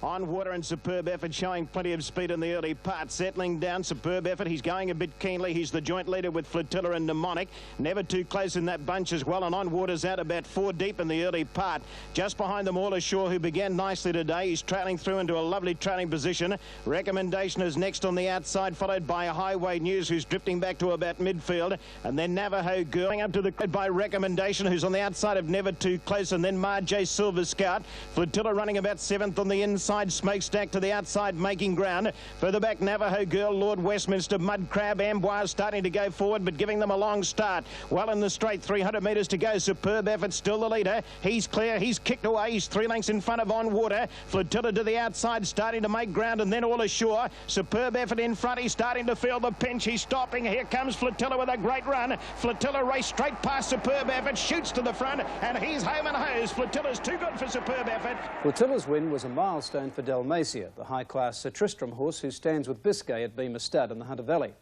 On water and Superb Effort showing plenty of speed in the early part. Settling down, Superb Effort. He's going a bit keenly. He's the joint leader with Flotilla and Mnemonic. Never too close in that bunch as well. And On Water's out about 4 deep in the early part. Just behind them all Ashore, who began nicely today. He's trailing through into a lovely trailing position. Recommendation is next on the outside, followed by Highway News, who's drifting back to about midfield. And then Navajo Girl going up to the by Recommendation, who's on the outside of Never Too Close, and then Marjay Silver Scout. Flotilla running about 7th on the inside, Smokestack to the outside making ground. Further back Navajo Girl, Lord Westminster, Mud Crab, Amboise starting to go forward but giving them a long start. Well in the straight, 300 metres to go. Superb Effort still the leader. He's clear, he's kicked away, he's 3 lengths in front of On Water. Flotilla to the outside starting to make ground, and then all ashore. Superb Effort in front, he's starting to feel the pinch, he's stopping. Here comes Flotilla with a great run. Flotilla race straight past Superb Effort, shoots to the front, and he's home and hose. Flotilla's too good for Superb Effort. Flotilla's win was a milestone for Dalmatia, the high-class Sir Tristram horse who stands with Biscay at Beamer Stud in the Hunter Valley.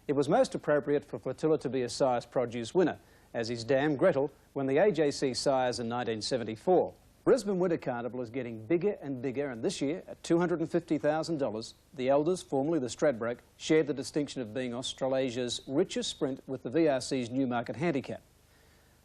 It was most appropriate for Flotilla to be a Sires Produce winner, as his dam Gretel won the AJC Sires in 1974. Brisbane Winter Carnival is getting bigger and bigger, and this year, at $250,000, the Elders, formerly the Stradbroke, shared the distinction of being Australasia's richest sprint with the VRC's Newmarket Handicap.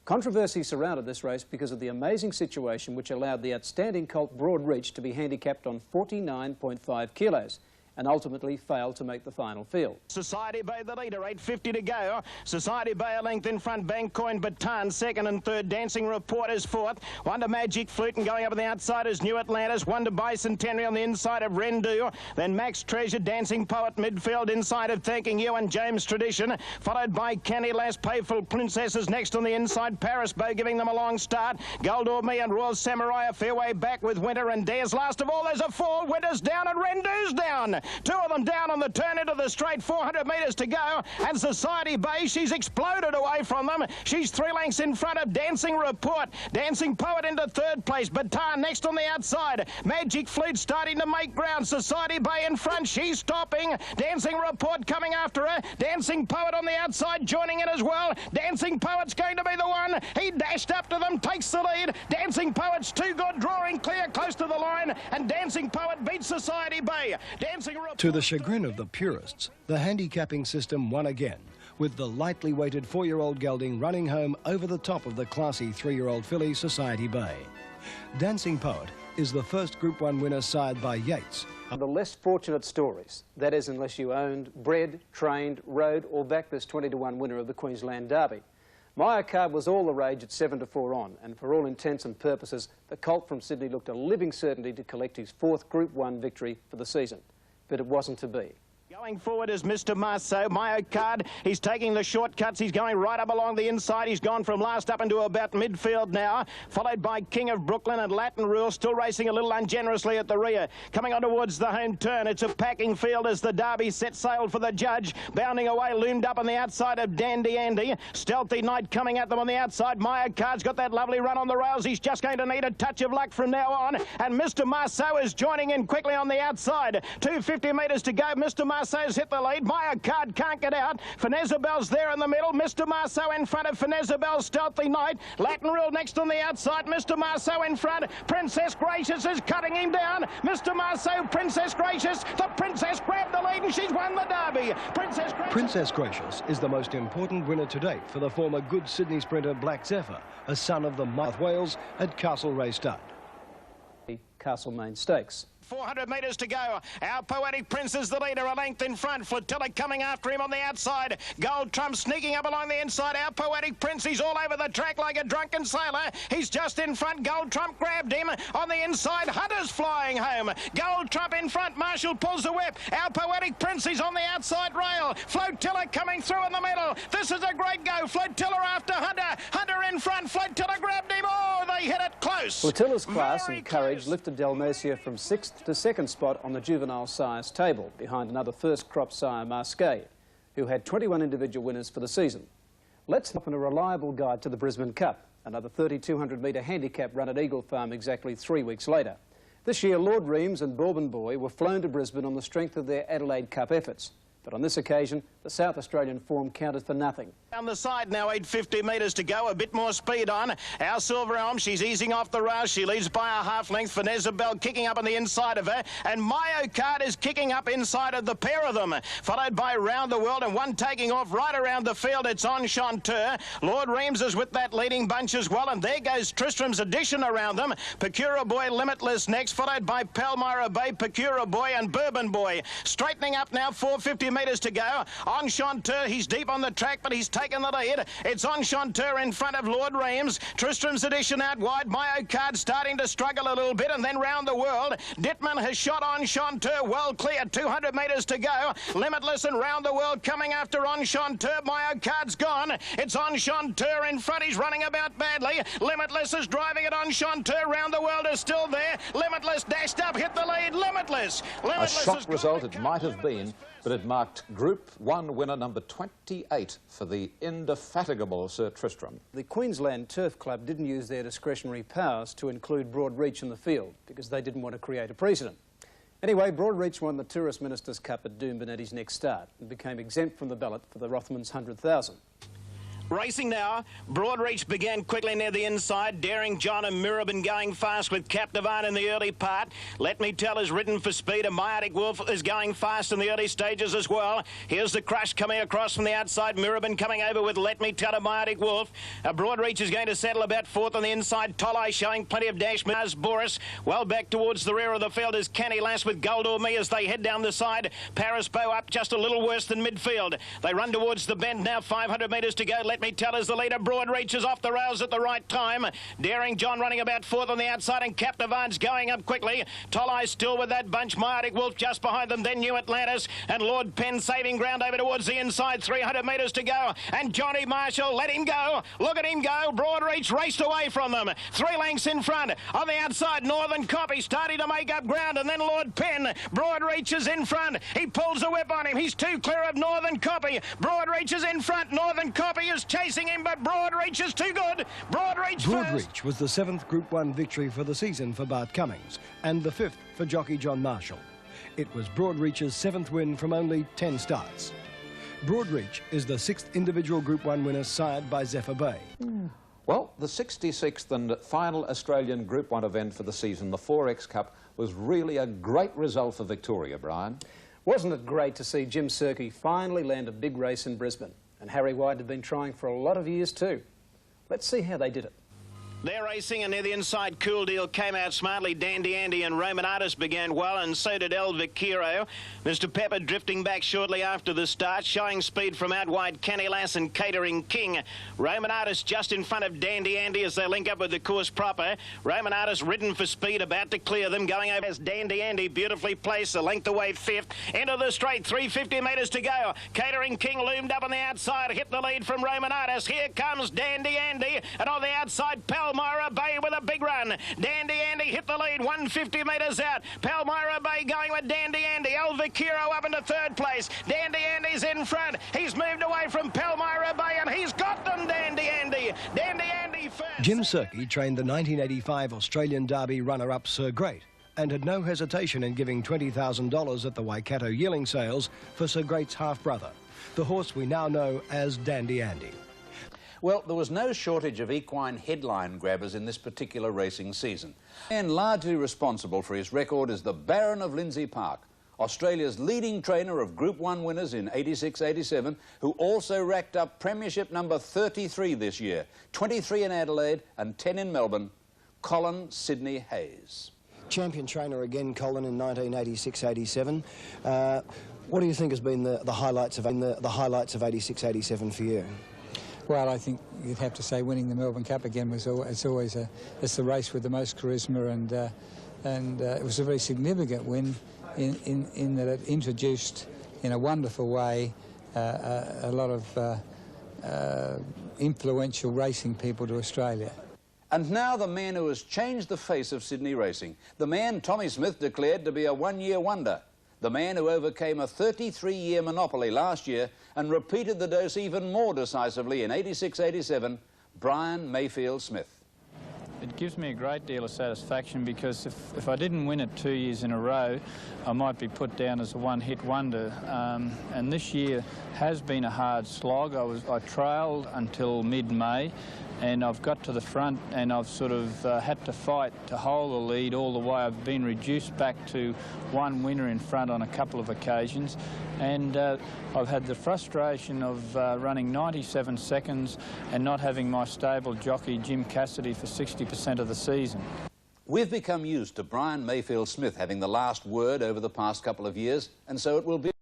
Controversy surrounded this race because of the amazing situation which allowed the outstanding colt Broad Reach to be handicapped on 49.5 kilos and ultimately failed to make the final field. Society Bay the leader, 8.50 to go. Society Bay a length in front, Bancoin Baton second and third, Dancing Report is fourth. Wonder Magic Flute, and going up on the outside is New Atlantis. Wonder Bicentenary on the inside of Rendu. Then Max Treasure, Dancing Poet midfield inside of Thanking You and James Tradition, followed by Canny Lass, Payful Princesses next on the inside. Paris Bow giving them a long start. Goldor Me and Royal Samurai a fair way back with Winter and Dares. Last of all, there's a fall. Winter's down and Rendu's down. 2 of them down on the turn into the straight, 400 metres to go, and Society Bay, she's exploded away from them. She's 3 lengths in front of Dancing Report. Dancing Poet into 3rd place. Baton next on the outside. Magic Flute starting to make ground. Society Bay in front, she's stopping. Dancing Report coming after her. Dancing Poet on the outside joining in as well. Dancing Poet's going to be the one. He dashed up to them, takes the lead. Dancing Poet's too good, drawing clear close to the line, and Dancing Poet beats Society Bay. Dancing Report. To the chagrin of the purists, the handicapping system won again, with the lightly weighted 4-year-old gelding running home over the top of the classy 3-year-old filly Society Bay. Dancing Poet is the first Group 1 winner sired by Yates. The less fortunate stories, that is unless you owned, bred, trained, rode or backed this 20-to-1 winner of the Queensland Derby. Maya Card was all the rage at 7-to-4 on, and for all intents and purposes, the colt from Sydney looked a living certainty to collect his 4th Group 1 victory for the season. But it wasn't to be. Going forward is Mr. Marceau. Myocard, he's taking the shortcuts. He's going right up along the inside. He's gone from last up into about midfield now, followed by King of Brooklyn and Latin Rule, still racing a little ungenerously at the rear. Coming on towards the home turn, it's a packing field as the Derby set sail for the judge. Bounding away, loomed up on the outside of Dandy Andy. Stealthy Knight coming at them on the outside. Myocard's got that lovely run on the rails. He's just going to need a touch of luck from now on. And Mr. Marceau is joining in quickly on the outside. 250 metres to go. Mr. Marceau's hit the lead. Myocard can't get out. Finezabel's there in the middle. Mr. Marceau in front of Finezabel. Stealthy Knight. Latin Rule next on the outside. Mr. Marceau in front. Princess Gracious is cutting him down. Mr. Marceau, Princess Gracious. The Princess grabbed the lead and she's won the Derby. Princess Gracious is the most important winner to date for the former good Sydney sprinter Black Zephyr, a son of the South Wales at Castlemaine Stud. Castlemaine Stakes. 400 metres to go. Our Poetic Prince is the leader, a length in front. Flotilla coming after him on the outside. Gold Trump sneaking up along the inside. Our Poetic Prince, he's all over the track like a drunken sailor. He's just in front. Gold Trump grabbed him on the inside. Hunter's flying home. Gold Trump in front. Marshall pulls the whip. Our Poetic Prince is on the outside rail. Flotilla coming through in the middle. This is a great go. Flotilla after Hunter. Hunter in front. Flotilla grabbed him. Oh, they hit it close. Flotilla's class and courage lifted Dalmatia from 6th to 2nd spot on the juvenile sires table, behind another first crop sire Masquet, who had 21 individual winners for the season. Let's open a reliable guide to the Brisbane Cup, another 3,200 metre handicap run at Eagle Farm exactly 3 weeks later. This year, Lord Reams and Bourbon Boy were flown to Brisbane on the strength of their Adelaide Cup efforts. But on this occasion, the South Australian form counted for nothing. Down the side now, 850 metres to go, a bit more speed on. Our Silver Elm, she's easing off the rail. She leads by a half length. Finezabel kicking up on the inside of her. And Myocard is kicking up inside of the pair of them. Followed by Round the World and one taking off right around the field. It's Enchanteur. Lord Reams is with that leading bunch as well. And there goes Tristram's Addition around them. Pecura Boy Limitless next, followed by Palmyra Bay, Pecura Boy and Bourbon Boy. Straightening up now, 450 metres to go. Enchanteur, he's deep on the track, but he's taken the lead. It's Enchanteur in front of Lord Reams. Tristram's Addition out wide. Myocard starting to struggle a little bit, and then Round the World. Dittman has shot Enchanteur well clear. 200 metres to go. Limitless and Round the World coming after Enchanteur. Myocard's gone. It's Enchanteur in front. He's running about badly. Limitless is driving it. Enchanteur. Round the World is still there. Limitless dashed up, hit the lead. Limitless. A shock result it might have been, but it marked Group 1 winner number 28 for the indefatigable Sir Tristram. The Queensland Turf Club didn't use their discretionary powers to include Broadreach in the field because they didn't want to create a precedent. Anyway, Broadreach won the Tourist Ministers' Cup at Doomben at his next start and became exempt from the ballot for the Rothmans' 100,000. Racing now. Broadreach began quickly near the inside. Daring John and Mirabin going fast with Captivant in the early part. Let Me Tell is ridden for speed, and Myotic Wolf is going fast in the early stages as well. Here's the Crush coming across from the outside. Mirabin coming over with Let Me Tell and Myotic Wolf. Broadreach is going to settle about 4th on the inside. Tolai showing plenty of dash. Mars Boris well back towards the rear of the field is Canny Lass with Gold or Me as they head down the side. Paris Bow up just a little worse than midfield. They run towards the bend now. 500 metres to go. Let Me Tell is the leader. Broadreach is off the rails at the right time. Daring John running about 4th on the outside, and Captivant's going up quickly. Tolai still with that bunch. Myotic Wolf just behind them. Then New Atlantis and Lord Penn saving ground over towards the inside. 300 metres to go. And Johnny Marshall, let him go. Look at him go. Broadreach raced away from them. 3 lengths in front. On the outside, Northern Copy starting to make up ground. And then Lord Penn. Broadreach is in front. He pulls the whip on him. He's too clear of Northern Copy. Broadreach is in front. Northern Copy is chasing him, but Broadreach is too good. Broadreach was the 7th Group 1 victory for the season for Bart Cummings and the 5th for jockey John Marshall. It was Broadreach's 7th win from only 10 starts. Broadreach is the 6th individual Group 1 winner sired by Zephyr Bay. Well, the 66th and final Australian Group 1 event for the season, the Forex Cup, was really a great result for Victoria, Brian. Wasn't it great to see Jim Surkey finally land a big race in Brisbane? And Harry White had been trying for a lot of years too. Let's see how they did it. They're racing, and near the inside, Cool Deal came out smartly. Dandy Andy and Roman Artist began well, and so did El Vaquero. Mr. Pepper drifting back shortly after the start, showing speed from out wide Canny Lass and Catering King. Roman Artist just in front of Dandy Andy as they link up with the course proper. Roman Artist ridden for speed, about to clear them, going over as Dandy Andy beautifully placed, a length away fifth. Into the straight, 350 metres to go. Catering King loomed up on the outside, hit the lead from Roman Artist. Here comes Dandy Andy, and on the outside, Palmyra Bay with a big run. Dandy Andy hit the lead, 150 metres out. Palmyra Bay going with Dandy Andy. El Vaquero up into third place. Dandy Andy's in front. He's moved away from Palmyra Bay, and he's got them, Dandy Andy. Dandy Andy first. Jim Surkey trained the 1985 Australian Derby runner-up Sir Great and had no hesitation in giving $20,000 at the Waikato yearling sales for Sir Great's half-brother, the horse we now know as Dandy Andy. Well, there was no shortage of equine headline grabbers in this particular racing season. And largely responsible for his record is the Baron of Lindsay Park, Australia's leading trainer of Group 1 winners in 86-87, who also racked up premiership number 33 this year, 23 in Adelaide and 10 in Melbourne, Colin Sidney Hayes. Champion trainer again, Colin, in 1986-87. What do you think has been the highlights of 86-87 for you? Well, I think you'd have to say winning the Melbourne Cup again was it's the race with the most charisma, and it was a very significant win in that it introduced in a wonderful way a lot of influential racing people to Australia. And now the man who has changed the face of Sydney racing, the man Tommy Smith declared to be a one-year wonder, the man who overcame a 33-year monopoly last year and repeated the dose even more decisively in 86-87, Brian Mayfield Smith. It gives me a great deal of satisfaction because if I didn't win it 2 years in a row, I might be put down as a one-hit wonder. And this year has been a hard slog. I trailed until mid-May, and I've got to the front, and I've sort of had to fight to hold the lead all the way. I've been reduced back to one winner in front on a couple of occasions, and I've had the frustration of running 97 seconds and not having my stable jockey Jim Cassidy for 60% of the season. We've become used to Brian Mayfield Smith having the last word over the past couple of years, and so it will be.